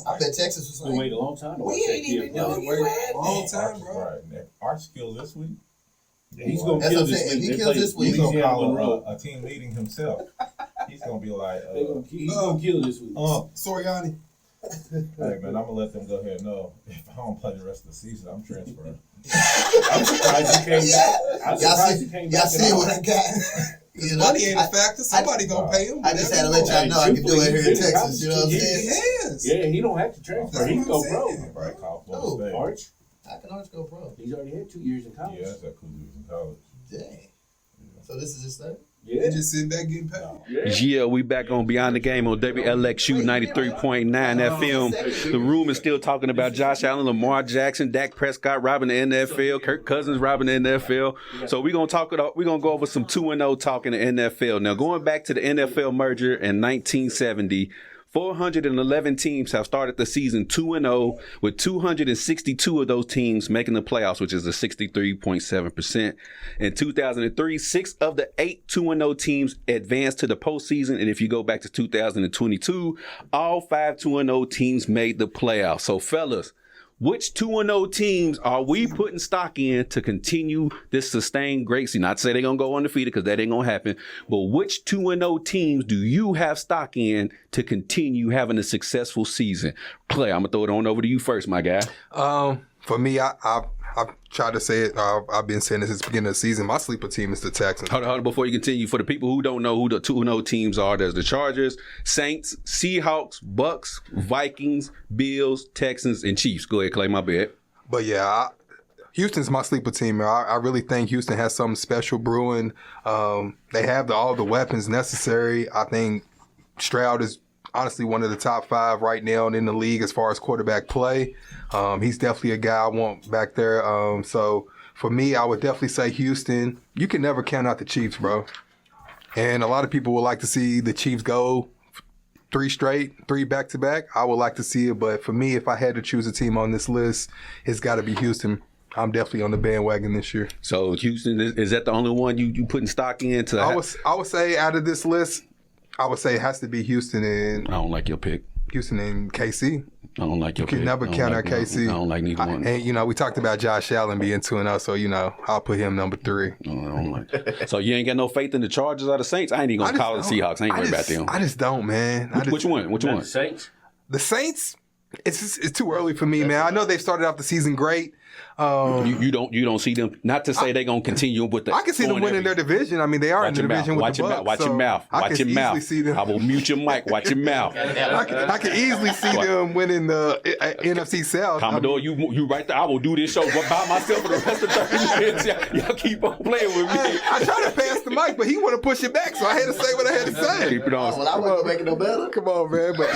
I bet Texas was
We
like,
waited a long time. to
we
watch that
ain't
kid
even
play.
know you had
Long
that.
time, bro.
Right. If Arch kills this week,
He's gonna
That's
kill
what I'm
this
saying.
week.
If he
They
kills
play
this week,
he's gonna
Louisiana
call
Monroe.
a team meeting himself. He's gonna be like,
He's gonna kill this week.
Soriani.
hey man, I'm gonna let them go ahead and know if I don't play the rest of the season, I'm transferring.
I'm surprised he came back. I'm surprised he came
Y'all
back.
see what I got? You know,
Money ain't a factor. Somebody gonna pay him.
I just had to let y'all know I can do it here in Texas. You know what I'm saying?
Yes.
Yeah, he don't have to transfer. He can go pro.
Right, call
Oh,
Florida State.
Arch,
I can always go pro.
he's already had 2 years in college.
Yeah, that's that cool dude in college.
Dang. So this is his third?
He just sitting back getting paid.
Yeah, we back on Beyond the Game on WLXU 93.9 FM. The room is still talking about Josh Allen, Lamar Jackson, Dak Prescott robbing the NFL, Kirk Cousins robbing the NFL. So we're gonna go over some 2-0 talk in the NFL. Now, going back to the NFL merger in 1970, 411 teams have started the season 2-0, with 262 of those teams making the playoffs, which is a 63.7%. In 2003, 6 of the 8 2-0 teams advanced to the postseason. And if you go back to 2022, all 5 2-0 teams made the playoffs. So, fellas, which 2-0 teams are we putting stock in to continue this sustained great season? Not to say they're going to go undefeated, because that ain't going to happen. But which 2-0 teams do you have stock in to continue having a successful season? Clay, I'm going to throw it on over to you first, my guy.
For me, I've tried to say it. I've been saying this since the beginning of the season. My sleeper team is the Texans.
Hold on, before you continue, for the people who don't know who the 2-0 teams are, there's the Chargers, Saints, Seahawks, Bucks, Vikings, Bills, Texans, and Chiefs. Go ahead, Clay, my bad.
But yeah, Houston's my sleeper team. I really think Houston has something special brewing. They have all the weapons necessary. I think Stroud is honestly one of the top 5 right now in the league as far as quarterback play. He's definitely a guy I want back there. So for me, I would definitely say Houston. You can never count out the Chiefs, bro. And a lot of people would like to see the Chiefs go 3 back-to-back. I would like to see it, but for me, if I had to choose a team on this list, it's got to be Houston. I'm definitely on the bandwagon this year.
So Houston, is that the only one you putting stock in?
I would say out of this list, I would say it has to be Houston and
I don't like your pick.
Houston and KC.
I don't like your pick.
You can never count out KC.
I don't like neither one.
And, we talked about Josh Allen being 2-0, so, I'll put him number 3.
No, I don't like. So you ain't got no faith in the Chargers or the Saints? I ain't even going to call it the Seahawks. I ain't worried about them.
I just don't, man.
Which one?
The Saints?
The Saints? It's too early for me, man. I know they've started off the season great.
You don't see them. Not to say they're gonna continue with the.
I can see them winning their division. I mean, they are in the division with the Bucks.
Watch your mouth. Watch your mouth. I will mute your mic. Watch your mouth.
I can easily see them winning the NFC South.
Commodore, you right there. I will do this show by myself for the rest of 30 minutes. Y'all keep on playing with me.
I try to pass the mic, but he want to push it back, so I had to say what I had to say.
Keep it on.
Well, I wasn't make it no better.
Come on, man. But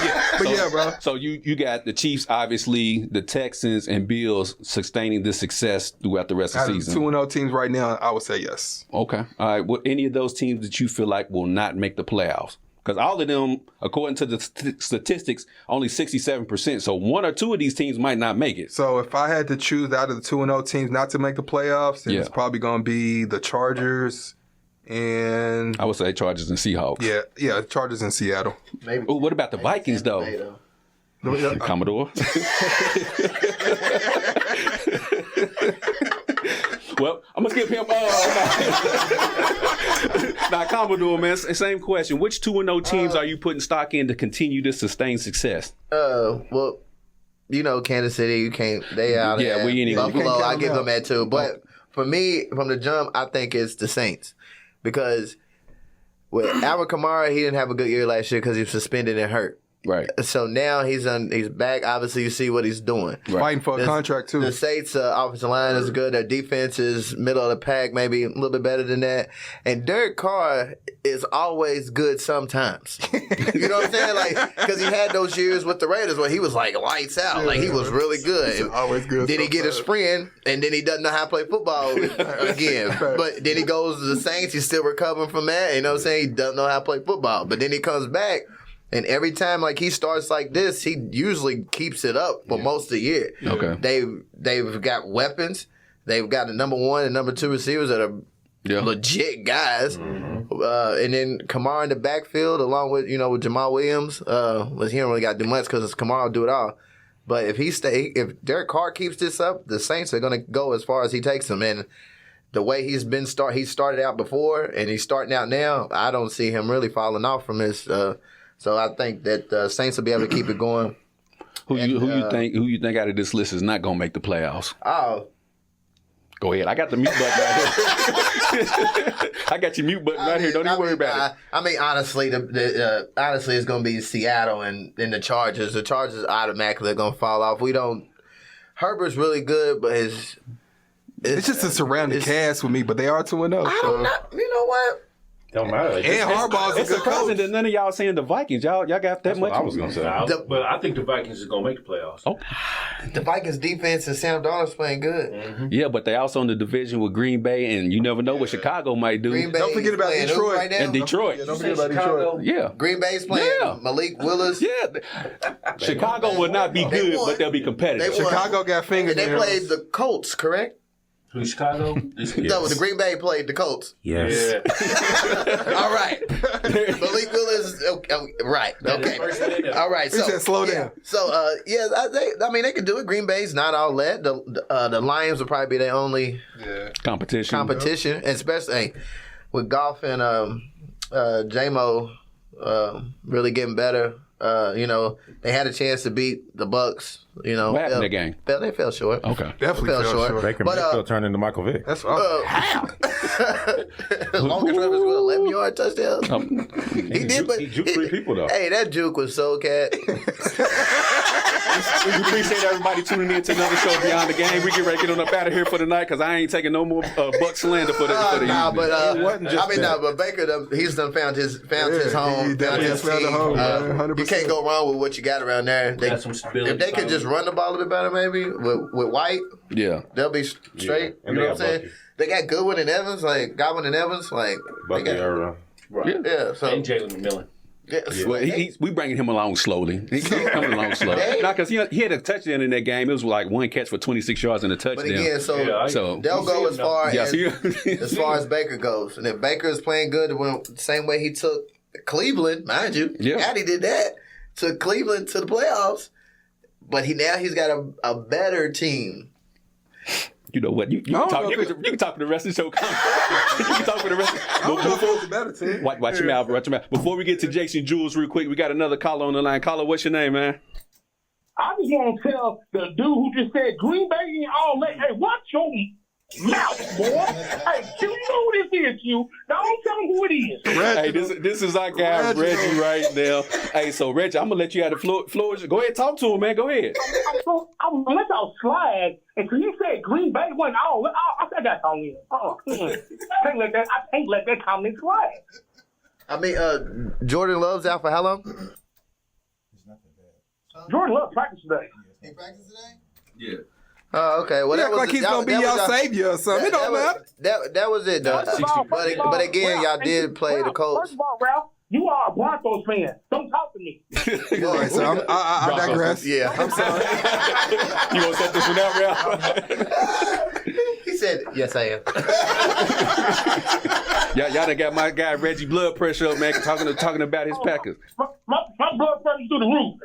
yeah, bro.
So you got the Chiefs, obviously, the Texans and Bills sustaining this success throughout the rest of the season.
2-0 teams right now, I would say yes.
Okay. All right. What any of those teams that you feel like will not make the playoffs? Because all of them, according to the statistics, only 67%. So 1 or 2 of these teams might not make it.
So if I had to choose out of the 2-0 teams not to make the playoffs, then it's probably going to be the Chargers and...
I would say Chargers and Seahawks.
Yeah, Chargers and Seattle.
Maybe. Ooh, what about the Vikings, though? Commodore. Well, I'm going to skip him. Now, Commodore, man, same question. Which 2-0 teams are you putting stock in to continue this sustained success?
Well, Kansas City, you can't. They out there.
Yeah, we ain't even.
Buffalo, I give them that too. But for me, from the jump, I think it's the Saints because with Alvin Kamara, he didn't have a good year last year because he was suspended and hurt.
Right.
So now he's back. Obviously, you see what he's doing.
Right. Fighting for a contract, too.
The Saints' offensive line is good. Their defense is middle of the pack, maybe a little bit better than that. And Derek Carr is always good sometimes. You know what I'm saying? Like, because he had those years with the Raiders where he was like lights out. Yeah, like, he was really good.
He's always good.
Then he get a sprint, and then he doesn't know how to play football again. But then he goes to the Saints. He's still recovering from that. You know what I'm saying? He doesn't know how to play football. But then he comes back. And every time like he starts like this, he usually keeps it up for most of the year.
Okay.
They've got weapons. They've got the number 1 and number 2 receivers that are legit guys. Mm-hmm. And then Kamara in the backfield along with with Jamal Williams. He don't really got to do much because Kamara will do it all. But if Derek Carr keeps this up, the Saints are going to go as far as he takes them. And the way he started out before and he's starting out now, I don't see him really falling off from this. So I think that Saints will be able to keep it going.
Who you think out of this list is not going to make the playoffs?
Oh,
go ahead. I got the mute button right here. I got your mute button right here. Don't even worry about it.
I mean, honestly, honestly, it's going to be Seattle and the Chargers. The Chargers automatically are going to fall off. Herbert's really good, but it's
just a surrounding cast with me. But they are 2-0.
You know what?
Don't matter.
And Harbaugh's
it's surprising that none of y'all saying the Vikings. Y'all got that
That's
much.
What I was gonna say.
But I think the Vikings is gonna make the playoffs.
Oh,
the Vikings defense and Sam Darnold's playing good.
Mm-hmm. Yeah, but they also in the division with Green Bay, and you never know what Chicago might do.
Green Bay
don't forget about Detroit
right now?
And Detroit.
Don't forget about Detroit.
Yeah,
Green Bay's playing Malik Willis.
Yeah, Chicago will not be good, but they'll be competitive.
Chicago got fingers.
They played the Colts, correct?
Who, Chicago?
No, the Green Bay played the Colts.
Yes.
Yeah.
All right. Malik Willis. Right. Okay. All right. So
slow down.
So they can do it. Green Bay's not all that. The Lions will probably be their only
competition,
and especially with Goff and J-Mo really getting better. They had a chance to beat the Bucks.
What happened in the game?
They fell short.
Okay,
definitely fell short.
Baker Mayfield turned into Michael Vick.
That's
how. Longest run was 11-yard touchdown. He did, but
he juked 3 people though.
Hey, that juke was so cat.
We appreciate everybody tuning in to another show Beyond the Game. We get ready to get on up out of here for the night because I ain't taking no more Buck slander for the evening.
But Baker, he's done found his home.
He definitely has found a home. 100%.
You can't go wrong with what you got around there. If they could just run the ball a bit better, maybe with White, they'll be straight.
Yeah.
You know what I'm saying?
Bucky.
They got Goodwin and Evans, like Godwin and Evans, like
Bucky
Right.
Yeah. So
and Jalen McMillan.
Yeah.
Well, we bringing him along slowly. He's coming along slow. Not because he had a touchdown in that game. It was like 1 catch for 26 yards and a touchdown.
But again, so they'll go as far as Baker goes. And if Baker is playing good, the same way he took Cleveland, mind you, Addy did that, took Cleveland to the playoffs. But he's got a better team.
You know what? You can talk for the rest of the show. You can talk for the rest.
I don't know if it was a better team.
Watch your mouth. Watch your mouth. Before we get to Jason Jules real quick, we got another caller on the line. Caller, what's your name, man?
I just want to tell the dude who just said Green Bay and all that, hey, watch your mouth, boy. Hey, you know who this is, you. Don't tell him who it is.
Hey, this is our guy, Reggie, right now. Hey, so, Reggie, I'm going to let you have the floor. Go ahead, talk to him, man. Go ahead.
I'm going to let y'all slide. And so you said Green Bay wasn't all. I said that comment. I can't let that comment slide.
I mean, Jordan Love's out for how long?
Jordan Love practiced today.
He practiced today?
Yeah.
Oh, okay. Well,
that was he's gonna be your savior or something. It don't matter.
That was it, though. But again, y'all did play the Colts.
First of all, Ralph, you are a Broncos fan. Don't talk to me.
All right, so I digress.
Yeah, I'm sorry.
You want to set this one out, Ralph?
He said, "Yes, I am."
Y'all done got my guy Reggie blood pressure up, man. Talking about his Packers.
My blood pressure's through the roof.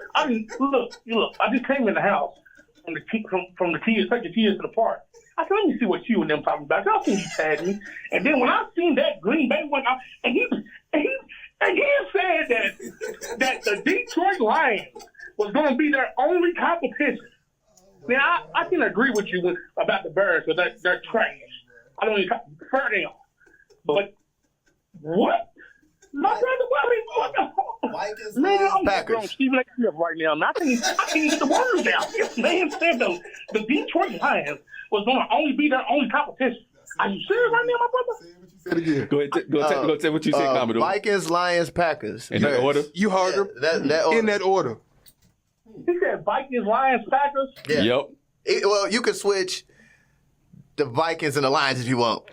Look. I just came in the house from the kids, take the kids to the park. I said, let me see what you and them talking about. I seen you tag me, and then when I seen that Green Bay went out, and he said that the Detroit Lions was going to be their only competition. Now I can agree with you about the Bears because they're trash. I don't even fair them. But what? My brother, what the man, I'm
Packers.
on Stephen A. Smith right now. Man, I can't get the words out. This man said the Detroit Lions was going to only be their only competition. Are you serious right now, my brother?
Say it again.
Go tell what you said, Commodore.
Vikings, Lions, Packers.
In that order?
You heard him.
That order.
In that order.
He said Vikings, Lions, Packers.
Yeah.
Yep.
Well, you can switch the Vikings and the Lions if you want.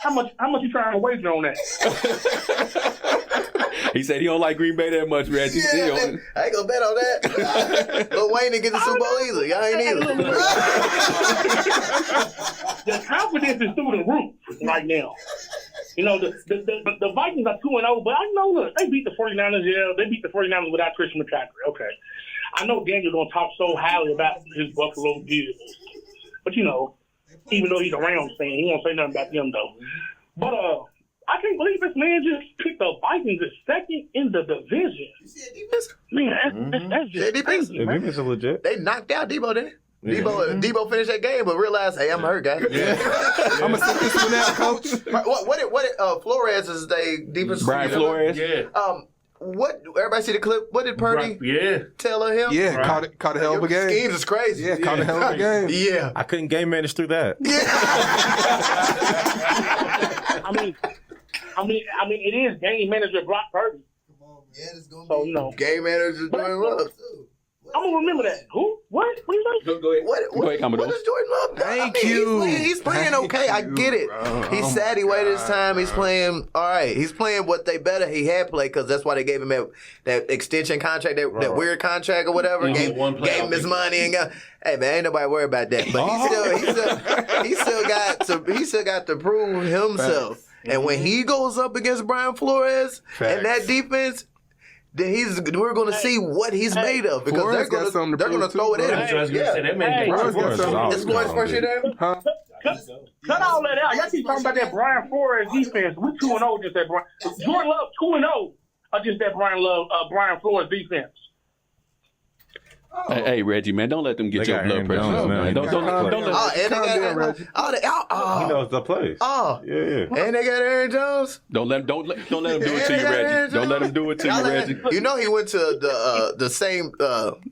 How much you trying to wager on that?
He said he don't like Green Bay that much, Reggie.
Yeah, I ain't gonna bet on that. Lil Wayne didn't get the Super Bowl either. Y'all ain't either.
The confidence is through the roof right now. You know, the Vikings are 2-0, but I know, look, they beat the 49ers. Yeah, they beat the 49ers without Christian McCaffrey. Okay. I know Daniel's going to talk so highly about his Buffalo Bills. But, you know, even though he's a Rams fan, he won't say nothing about them, though. But I can't believe this man just picked the Vikings as second in the division.
You see that defense?
Man, that's just crazy,
The
man.
defense is legit.
They knocked out Debo, didn't they? Debo finished that game, but realized, hey, I'm hurt, guy.
I'm gonna sit this one out, coach.
What did Flores is they defense?
Brian Flores.
Yeah.
What everybody see the clip? What did Purdy tell of him?
Yeah,
Right.
caught a hell of a game.
Schemes is crazy.
Yeah, caught a hell of a game.
Yeah.
I couldn't game manage through that.
I mean, it is game manager Brock Purdy.
Yeah, it's gonna
So,
be.
you know,
Game manager Jordan Love.
I'm going to remember that. Who? What? What do you say?
Go ahead.
What is Jordan Love?
Thank you.
He's playing okay. I get it. He's sad he waited his time. He's playing all right. He's playing what they better he had played because that's why they gave him that extension contract, that weird contract or whatever. Gave him his money and got. Hey man, ain't nobody worried about that. But he still got to prove himself. Facts. And when he goes up against Brian Flores and that defense, then we're going to see what he's made of because they're going to throw it in.
I was going to say that man.
It's Flores first year there.
Huh?
Cut all that out. Y'all keep talking about that Brian Flores defense. We 2-0 against that Brian. Jordan Love 2-0 against that Brian Flores defense.
Hey, Reggie, man, don't let them get
They
your
got
blood
Aaron
pressure
Jones,
up,
man.
man. Don't let
He knows the plays.
And they got Aaron Jones.
Don't let him do it to you, Reggie. Don't let him do it to you, Reggie.
You know he went to the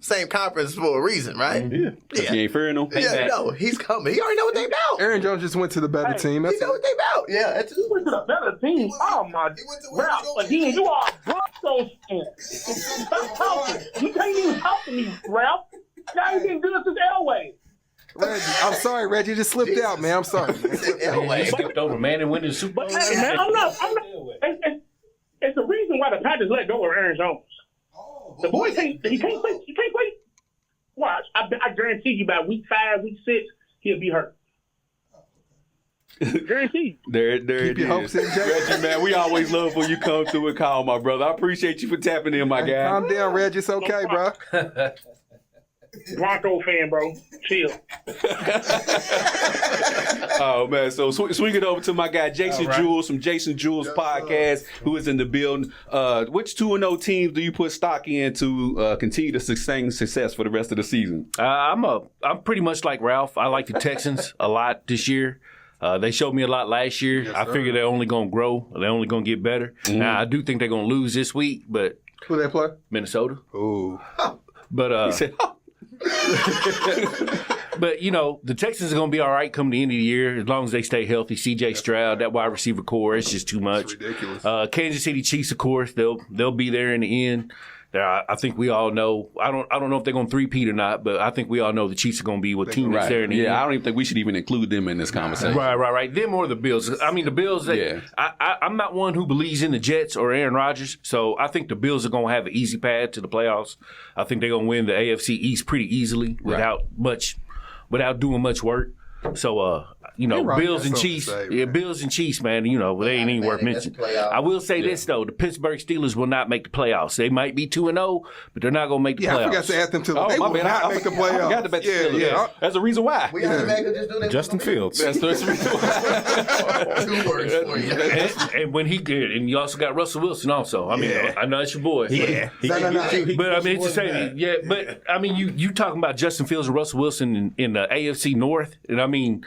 same conference for a reason, right?
Yeah. He ain't fearing no.
Yeah, no, he's coming. He already know what they about.
Aaron Jones just went to the better team.
He know what they about. Yeah, that's
He went to the better team. Oh my! Ralph, again, you are a Broncos fan. Stop talking. You can't even talk to me, Ralph. Y'all ain't been good since Elway.
Reggie, I'm sorry, Reggie. Just slipped out, man. I'm sorry.
He skipped over man and win the Super Bowl.
But hey, man, I'm not. It's the reason why the Panthers let go of Aaron Jones. The boy can't. He can't play. He can't play. Watch. I guarantee you, by week 5, week 6, he'll be hurt. Guaranteed.
There
Keep
it
your hopes
is.
in, Jay.
Reggie, man, we always love when you come through and call, my brother. I appreciate you for tapping in, my guy.
Calm down, Reggie. It's okay, bro.
Bronco fan, bro. Chill.
Oh, man. So swing it over to my guy, Jason Jules from Jason Jules Podcast, who is in the building. Which 2-0 teams do you put stock in to continue to sustain success for the rest of the season?
I'm pretty much like Ralph. I like the Texans a lot this year. They showed me a lot last year. Yes, I figure they're only going to grow. They're only going to get better. Mm-hmm. Now, I do think they're going to lose this week, but...
Who they play?
Minnesota.
Ooh.
But,
he said,
but, you know, the Texans are going to be all right come the end of the year as long as they stay healthy. C.J. Stroud, that wide receiver core, it's just too much.
It's ridiculous.
Kansas City Chiefs, of course, they'll be there in the end. I think we all know. I don't know if they're going to three-peat or not, but I think we all know the Chiefs are going to be what team that's there in the end.
Yeah, I don't even think we should even include them in this conversation.
Right. Them or the Bills. I mean, the Bills. I'm not one who believes in the Jets or Aaron Rodgers, so I think the Bills are going to have an easy path to the playoffs. I think they're going to win the AFC East pretty easily without doing much work. So, Bills and Chiefs. Bills and Chiefs, man, they ain't even worth mentioning. I will say this, though. The Pittsburgh Steelers will not make the playoffs. They might be 2-0, but they're not going to make the playoffs.
I forgot to add them to the
they will not make the playoffs. I forgot to bet the Steelers. Yeah. That's the reason why.
Justin Fields.
That's the reason why.
2 words for you.
And when and you also got Russell Wilson also. I mean, I know that's your boy.
Yeah.
But I mean, it's the same. But I mean, you talking about Justin Fields and Russell Wilson in the AFC North, and I mean,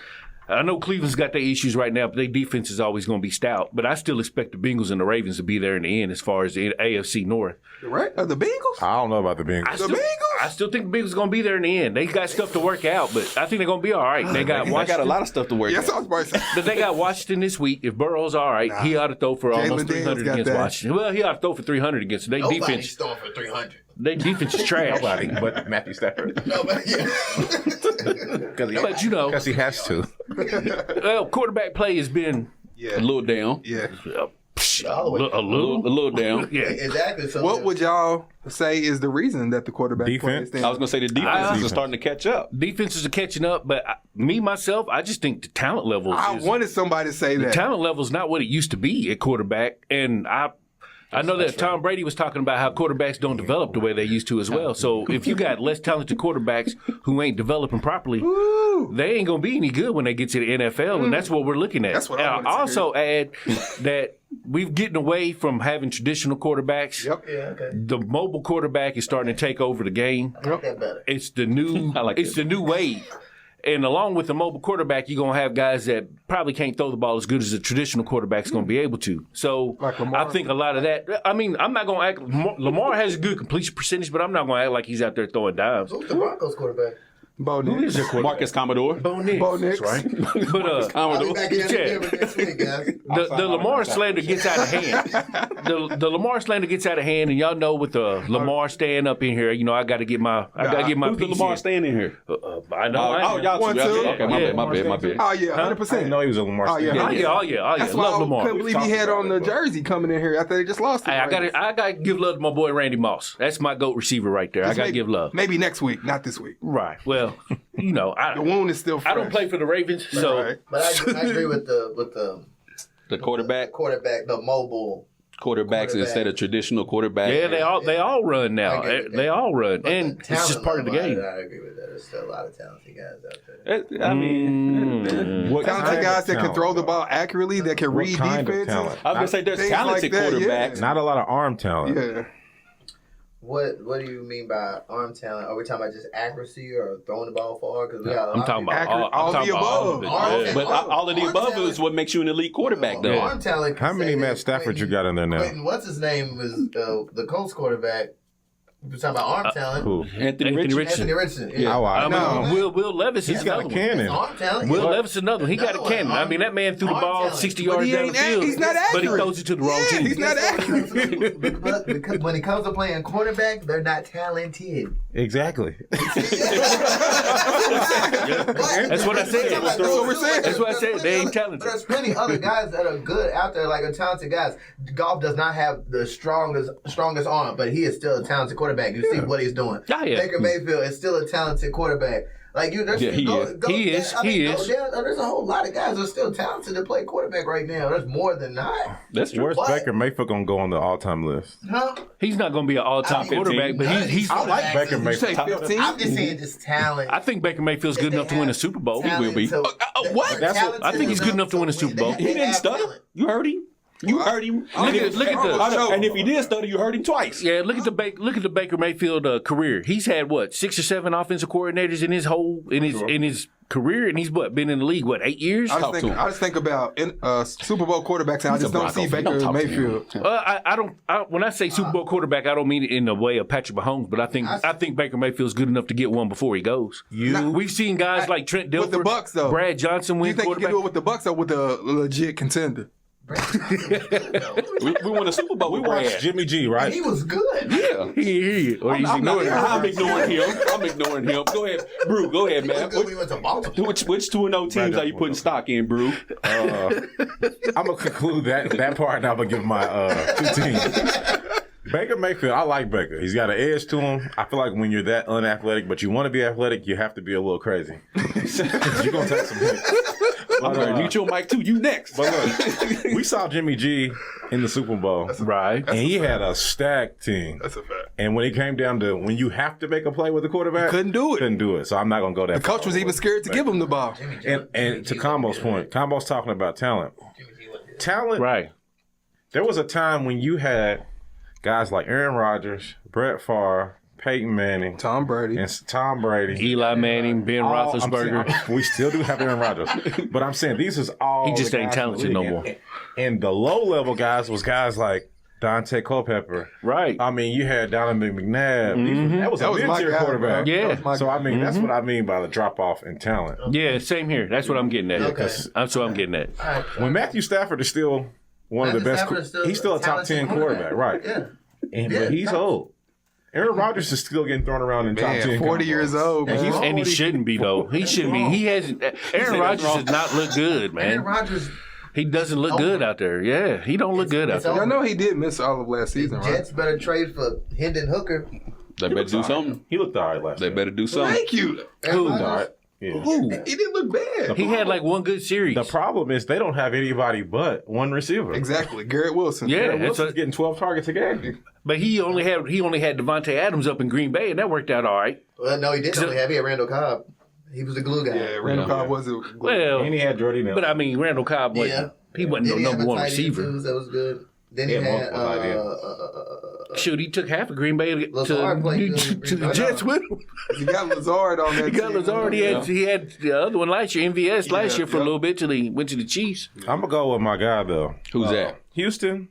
I know Cleveland's got their issues right now, but their defense is always going to be stout. But I still expect the Bengals and the Ravens to be there in the end as far as the AFC North.
The Bengals?
I don't know about the Bengals.
I still think the Bengals are going to be there in the end. They got stuff to work out, but I think they're going to be all right. They got
a lot of stuff to work out.
But they got Washington this week. If Burrow's all right, he ought to throw for almost 300 against Washington. Well, he ought to throw for 300 against them.
Nobody's throwing for 300.
Their defense is trash.
Nobody but Matthew Stafford.
Nobody, yeah.
But you know.
Because he has to.
Well, quarterback play has been
a little down.
Yeah.
A little down.
Yeah. Exactly. So
what would y'all say is the reason that the quarterback
defense?
play is
I was going to say the defense is starting to catch up.
Defenses are catching up, but myself, I just think the talent level
wanted somebody to say that.
The talent level is not what it used to be at quarterback, and I know that Tom Brady was talking about how quarterbacks don't develop the way they used to as well. So if you got less talented quarterbacks who ain't developing properly, they ain't going to be any good when they get to the NFL, and that's what we're looking at.
That's what
I also add that we've getting away from having traditional quarterbacks.
Yep.
Yeah, okay.
The mobile quarterback is starting to take over the game.
I like that better.
It's the new the new wave. And along with the mobile quarterback, you're going to have guys that probably can't throw the ball as good as a traditional quarterback's going to be able to. So I think a lot of that – I mean, I'm not going to act – Lamar has a good completion percentage, but I'm not going to act like he's out there throwing dimes.
Who's the Broncos quarterback?
Bo
Who
Nix.
is their quarterback?
Marcus Commodore.
Bo Nix.
That's
right. But
Marcus Commodore.
I'll be back in the next week, guys.
The Lamar slander gets out of hand. The Lamar slander gets out of hand, and y'all know with the Lamar staying up in here, you know, I got to get my
Who's the Lamar staying in here?
I know.
Y'all two. Okay, my bad.
Oh, yeah, 100%.
I didn't know he was a Lamar.
Oh, yeah.
Oh, yeah.
That's
Love
why
Lamar.
I couldn't believe he had on the jersey coming in here after they just lost it.
Hey, I got to give love to my boy Randy Moss. That's my GOAT receiver right there. I got to give love.
Maybe next week, not this week.
Right. Well, you know,
the wound is still fresh.
I don't play for the Ravens, so.
Right.
But I agree with the
quarterback.
The mobile
quarterbacks instead of traditional quarterbacks.
Yeah, they all run now. They all run, and it's just part of the game.
I agree with that. There's still a lot of talented guys out there.
I mean,
talented guys that can throw the ball accurately, that can read defenses.
I was gonna say there's talented quarterbacks,
not a lot of arm talent.
Yeah.
What do you mean by arm talent? Are we talking about just accuracy or throwing the ball far? Because we got
I'm talking about
all the above.
But all of the above is what makes you an elite quarterback, though.
Arm talent.
How many Matt Stafford you got in there now?
What's his name was the Colts quarterback. We're talking about arm talent.
Who?
Anthony
Richardson. Yeah.
Will Levis,
he's got a cannon.
Arm talent.
Will Levis is another one. He got a cannon. I mean, that man threw the ball 60 yards down the field.
He's not accurate.
But he throws it to the wrong team.
He's not accurate.
Because when it comes to playing quarterback, they're not talented.
Exactly.
That's what I said.
That's what we're saying.
That's what I said. They ain't talented.
There's plenty of other guys that are good out there, like are talented guys. Goff does not have the strongest arm, but he is still a talented quarterback. You see what he's doing. Baker Mayfield is still a talented quarterback. Like you, he is. There's a whole lot of guys that are still talented to play quarterback right now. There's more than not.
That's true. Where's Baker Mayfield gonna go on the all-time list?
Huh?
He's not gonna be an all-time quarterback, but he's.
I like Baker Mayfield.
I'm just saying, just talent.
I think Baker Mayfield's good enough to win a Super Bowl.
He will be.
What? I think he's good enough to win a Super Bowl.
He didn't stutter. You heard him. You heard him.
Look at the.
And if he did stutter, you heard him twice.
Yeah, look at the Baker Mayfield career. He's had 6 or 7 offensive coordinators in his career, and he's been in the league 8 years?
I just think about Super Bowl quarterbacks, and I just don't see Baker Mayfield.
When I say Super Bowl quarterback, I don't mean it in the way of Patrick Mahomes, but I think Baker Mayfield's good enough to get one before he goes. We've seen guys like Trent Dilfer,
with the Bucs, though.
Brad Johnson win.
Do you think he can do it with the Bucs or with a legit contender?
We won a Super Bowl.
We watched Jimmy G, right?
And he was good.
Yeah. I'm ignoring him. Go ahead, Brew. Go ahead, man. Which 2-0 teams are you putting stock in, Brew?
I'm gonna conclude that part, and I'm gonna give my 2 teams. Baker Mayfield, I like Baker. He's got an edge to him. I feel like when you're that unathletic, but you want to be athletic, you have to be a little crazy. You're gonna take some hits.
I'm gonna mute your mic too. You next.
But look, we saw Jimmy G in the Super Bowl,
right?
And he had a stacked team.
That's a fact.
And when it came down to when you have to make a play with the quarterback,
couldn't do it.
So I'm not gonna go that.
The coach was even scared to give him the ball.
And to Combo's point, Combo's talking about talent. Talent,
right?
There was a time when you had guys like Aaron Rodgers, Brett Favre, Peyton Manning,
Tom Brady,
Eli Manning, Ben Roethlisberger.
We still do have Aaron Rodgers, but I'm saying these is all.
He just ain't talented no more.
And the low level guys was guys like Dante Culpepper.
Right.
I mean, you had Donovan McNabb. That was a mid-tier quarterback.
Yeah.
So I mean, that's what I mean by the drop off in talent.
Yeah, same here. That's what I'm getting at.
Okay.
That's what I'm getting at.
When Matthew Stafford is still one of the best, he's still a top 10 quarterback, right?
Yeah.
But he's old. Aaron Rodgers is still getting thrown around in top 10.
40 years old, man.
And he shouldn't be, though. He shouldn't be. He hasn't. Aaron Rodgers does not look good, man.
Aaron Rodgers.
He doesn't look good out there. Yeah, he don't look good out there.
I know he did miss all of last season, right?
Jets better trade for Hendon Hooker.
They better do something.
He looked all right last
They
year.
better do something.
Thank you.
He looked all right. Yeah.
Who?
He didn't look bad.
He had like one good series.
The problem is they don't have anybody but one receiver.
Exactly. Garrett Wilson.
Yeah,
Garrett Wilson's getting 12 targets a game.
But he only had Devontae Adams up in Green Bay, and that worked out all right.
Well, no, he didn't only have. He had Randall Cobb. He was the glue guy.
Yeah, Randall Cobb was a glue.
Well,
And he had Jordy Nelson.
but I mean, Randall Cobb wasn't. He wasn't no
Then he had
number one
the tight end,
receiver.
too, that was good. Then he
He had
had
multiple
Shoot, he took half of Green Bay
Lazard played good in
to
Green
the
Bay.
Jets with him.
He got Lazard on that
He got
team.
Lazard. He had the other one last year, MVS last year for a little bit till he went to the Chiefs.
I'm going to go with my guy, though.
Who's that?
Houston.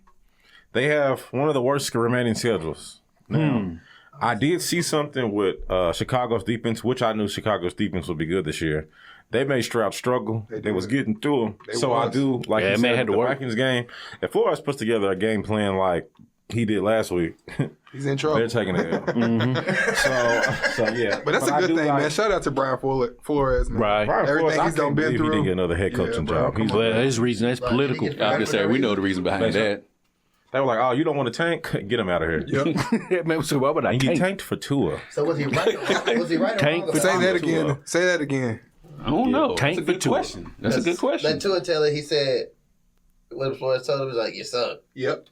They have one of the worst remaining schedules. Now, I did see something with Chicago's defense, which I knew Chicago's defense would be good this year. They made Stroud struggle. They was getting through him. I do, like you said,
had to
the
work.
Vikings game. If Flores puts together a game plan like he did last week,
He's in trouble.
they're taking it. So yeah.
But that's a
I
good
do
thing,
like-
man. Shout out to Brian Flores, man.
Right.
Brian
Everything
Flores,
he's
I
done
can't
been
believe
through.
he didn't get another head coaching
bro,
job.
come
He's
on.
Well, his reason that's political.
I was gonna say we know the reason behind that.
They were like, "Oh, you don't want to tank? Get him out of here."
Yep.
Man, so why would I
And you
tank?
tanked for Tua.
So was he right? Was he right?
Tank
or wrong
for
about
Say that
Tua?
again. Say that again.
I don't know.
Tank
That's a
for
good
two.
question. That's a good question.
That Tua Taylor, he said, when Flores told him, he was like, "You suck."
Yep.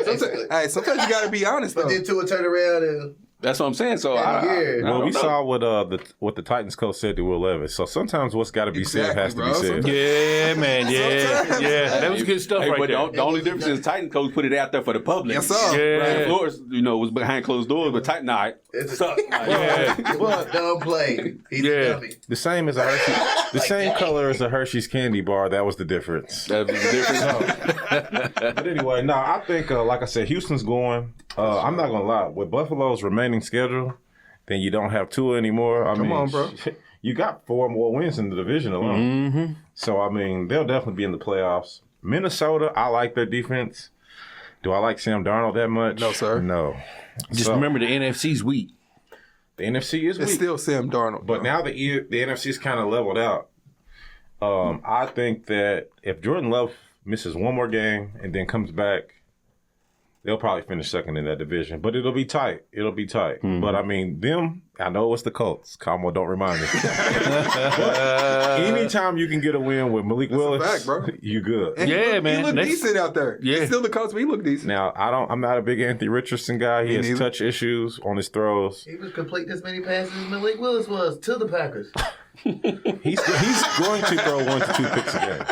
Basically.
Hey, sometimes you gotta be honest,
But
though.
then Tua turned around and
That's what I'm saying. So
Yeah.
Well, we
don't know.
saw what the Titans coach said to Will Levis. So sometimes what's got to be said
Exactly,
has to
bro.
be said.
Yeah, man. Yeah. That was good stuff
Hey,
right
but
there.
the only difference is Titan coach put it out there for the public.
Yes, sir.
Yeah.
Brian Flores, was behind closed doors, but Titan, nah,
it's
suck.
it was a dumb play. He's
Yeah.
a dummy.
The same as a Hershey, the same color as a Hershey's candy bar. That was the difference.
That was the difference.
But anyway, no, I think like I said, Houston's going. I'm not gonna lie. With Buffalo's remaining schedule, then you don't have Tua anymore. I mean,
on, bro.
You got 4 more wins in the division alone. So I mean, they'll definitely be in the playoffs. Minnesota, I like their defense. Do I like Sam Darnold that much?
No, sir.
No.
Just
So,
remember the NFC's weak.
the NFC is
It's
weak,
still Sam Darnold.
but now the NFC's kind of leveled out. I think that if Jordan Love misses one more game and then comes back, they'll probably finish second in that division. But it'll be tight. But I mean, I know it's the Colts. Como, don't remind me. But anytime you can get a win with Malik Willis,
a fact, bro.
you good.
And
Yeah,
he
man.
look
That's-
decent out there.
Yeah.
He's still the coach, but he look decent.
Now, I'm not a big Anthony Richardson guy. He
Me
has
neither.
touch issues on his throws.
He was completing as many passes as Malik Willis was to the Packers.
He's going to throw 1 to 2 picks a game.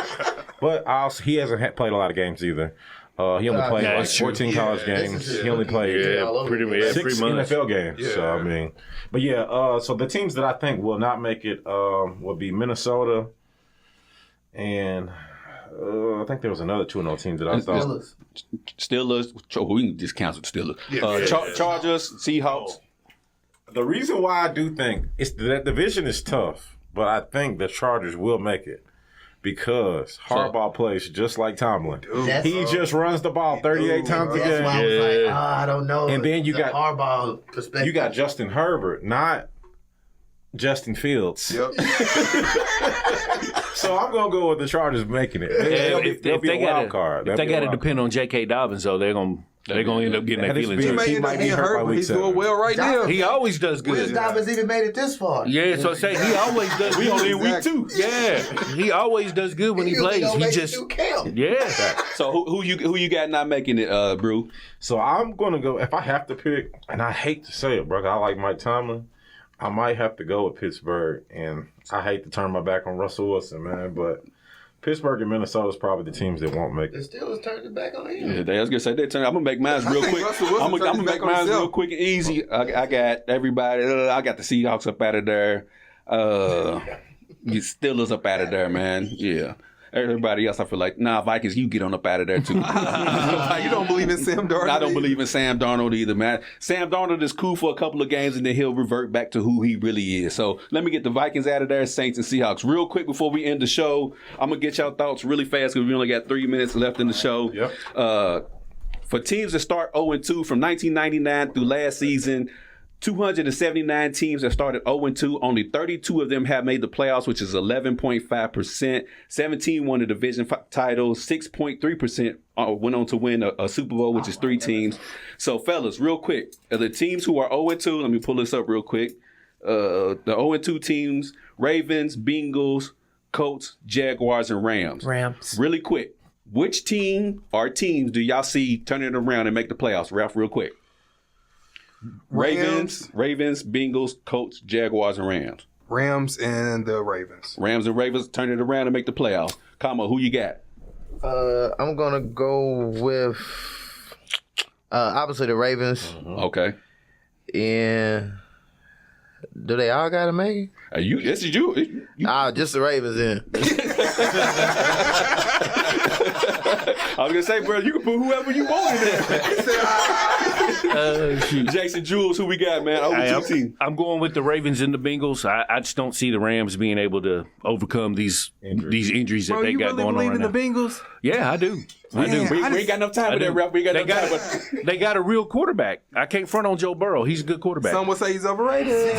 But he hasn't played a lot of games either. He only played
Yeah,
like
that's true.
14 college games. He only played
Pretty much.
6
3 months.
NFL games. So I mean, but yeah. So the teams that I think will not make it will be Minnesota, and I think there was another 2-0 team that I thought.
Willis.
Steelers. We can just cancel the Steelers. Chargers, Seahawks.
The reason why I do think that division is tough, but I think the Chargers will make it. Because Harbaugh plays just like Tomlin.
That's-
He just runs the ball 38 times a
That's
game.
why I was like, I don't know.
And then you
the
got-
Harbaugh perspective.
You got Justin Herbert, not Justin Fields.
Yep.
So I'm gonna go with the Chargers making it.
If
They'll be
they
a wild
got
card.
if they got to depend on J.K. Dobbins, though, they're gonna end up getting that feeling
He
too.
may
He
end up
might
being
be
hurt by
hurt, but
week
he's
7.
doing well right now.
He always does
When's
good.
Dobbins even made it this far?
Yeah, so I say he always does.
We
good.
only in week 2.
Yeah, he always does good when he
usually
plays.
don't
He
make
just
it through camp.
yeah.
So who you got not making it, Brew?
So I'm gonna go. If I have to pick, and I hate to say it, bro, I like Mike Tomlin. I might have to go with Pittsburgh, and I hate to turn my back on Russell Wilson, man, but Pittsburgh and Minnesota is probably the teams that won't make
The
it.
Steelers turned it back on him.
Yeah, I was gonna say I'm gonna make mine real quick. I'm gonna make mine real quick and easy. I got everybody. I got the Seahawks up out of there. You Steelers up out of there, man. Yeah. Everybody else, I feel like, Vikings, you get on up out of there too.
You don't believe in Sam Darnold?
I don't believe in Sam Darnold either, man. Sam Darnold is cool for a couple of games and then he'll revert back to who he really is. So let me get the Vikings out of there, Saints and Seahawks. Real quick before we end the show, I'm going to get y'all thoughts really fast because we only got 3 minutes left in the show.
Yep.
For teams that start 0-2 from 1999 through last season, 279 teams that started 0-2. Only 32 of them have made the playoffs, which is 11.5%. 17 won the division title. 6.3% went on to win a Super Bowl, which is 3 teams. So, fellas, real quick, the teams who are 0-2, let me pull this up real quick. The 0-2 teams, Ravens, Bengals, Colts, Jaguars, and Rams. Really quick, which team or teams do y'all see turning it around and make the playoffs? Ralph, real quick. Ravens, Bengals, Colts, Jaguars, and Rams.
Rams and the Ravens.
Rams and Ravens turn it around and make the playoffs. Kama, who you got?
I'm gonna go with obviously the Ravens.
Okay.
And do they all gotta make it?
This is you.
Just the Ravens then.
I was gonna say, bro, you can put whoever you want in there. Jason Jules, who we got, man?
I'm going with the Ravens and the Bengals. I just don't see the Rams being able to overcome these injuries that they got going on right now.
The Bengals?
Yeah, I do. I do.
We ain't got enough time for that, Ralph. We ain't got enough time.
They got a real quarterback. I can't front on Joe Burrow. He's a good quarterback.
Some would say he's overrated.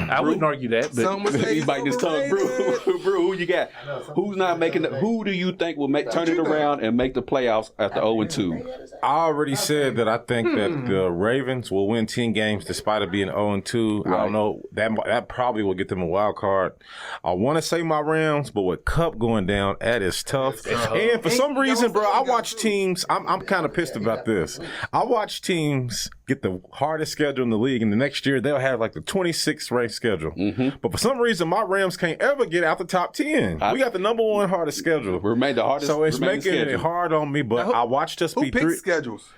I wouldn't argue that. But
Some would say
He's biting his tongue, bro. Who you got? Who's not making it? Who do you think will turn it around and make the playoffs after 0-2?
I already said that I think that the Ravens will win 10 games despite it being 0-2.
Right.
I don't know. That probably will get them a wild card. I want to say my Rams, but with Cup going down, that is tough. And for some reason, bro, I watch teams. I'm kind of pissed about this. I watch teams get the hardest schedule in the league, and the next year they'll have like the 26th ranked schedule. Mm-hmm. But for some reason, my Rams can't ever get out the top 10. We got the number 1 hardest schedule.
Remain the hardest.
So it's making it hard on me, but I watched us be 3
schedules.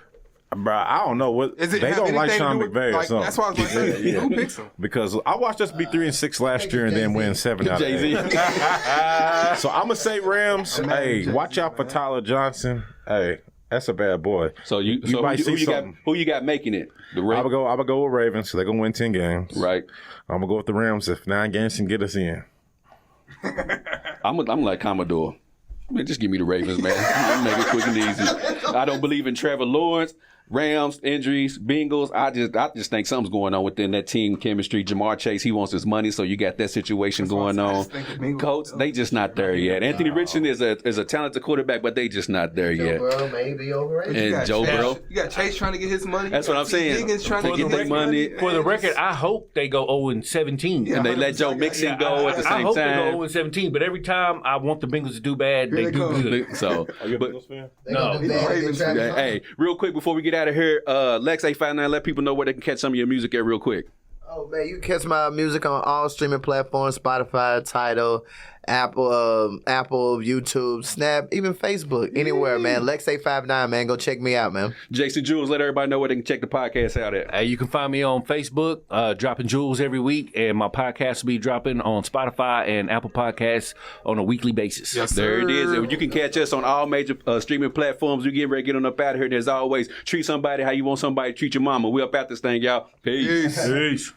Bro, I don't know what they don't like Sean McVay or something.
That's why I was going to say, who picks him?
Because I watched us be 3-6 last year and then win 7 out of 8. So I'm gonna say Rams. Hey, watch out for Tyler Johnson. Hey, that's a bad boy.
So you
might see something.
Who you got making it? The
I'm gonna go with Ravens. So they're gonna win 10 games.
Right.
I'm gonna go with the Rams if 9 games can get us in.
I'm like Commodore. Man, just give me the Ravens, man. Make it quick and easy. I don't believe in Trevor Lawrence. Rams, injuries, Bengals. I just think something's going on within that team chemistry. Jamar Chase, he wants his money, so you got that situation going on. Colts, they just not there yet. Anthony Richardson is a talented quarterback, but they just not there yet.
Joe Burrow may be overrated.
And Joe Burrow.
You got Chase trying to get his money.
That's what I'm saying.
Higgins trying to
get their money.
For the record, I hope they go 0-17.
And they let Joe Mixon go at the same time.
I hope they go 0-17, but every time I want the Bengals to do bad, they do good.
So,
are you a Bengals fan?
No.
Hey, real quick before we get out of here, Lex 859, let people know where they can catch some of your music at real quick.
Oh man, you can catch my music on all streaming platforms: Spotify, Tidal, Apple, YouTube, Snap, even Facebook, anywhere, man. Lex 859, man. Go check me out, man.
Jason Jules, let everybody know where they can check the podcast out at.
You can find me on Facebook, dropping jewels every week, and my podcast will be dropping on Spotify and Apple Podcasts on a weekly basis.
Yes, there it is. And you can catch us on all major streaming platforms. We getting ready to get on up out of here. And as always, treat somebody how you want somebody to treat your mama. We up out this thing, y'all. Peace.
Peace.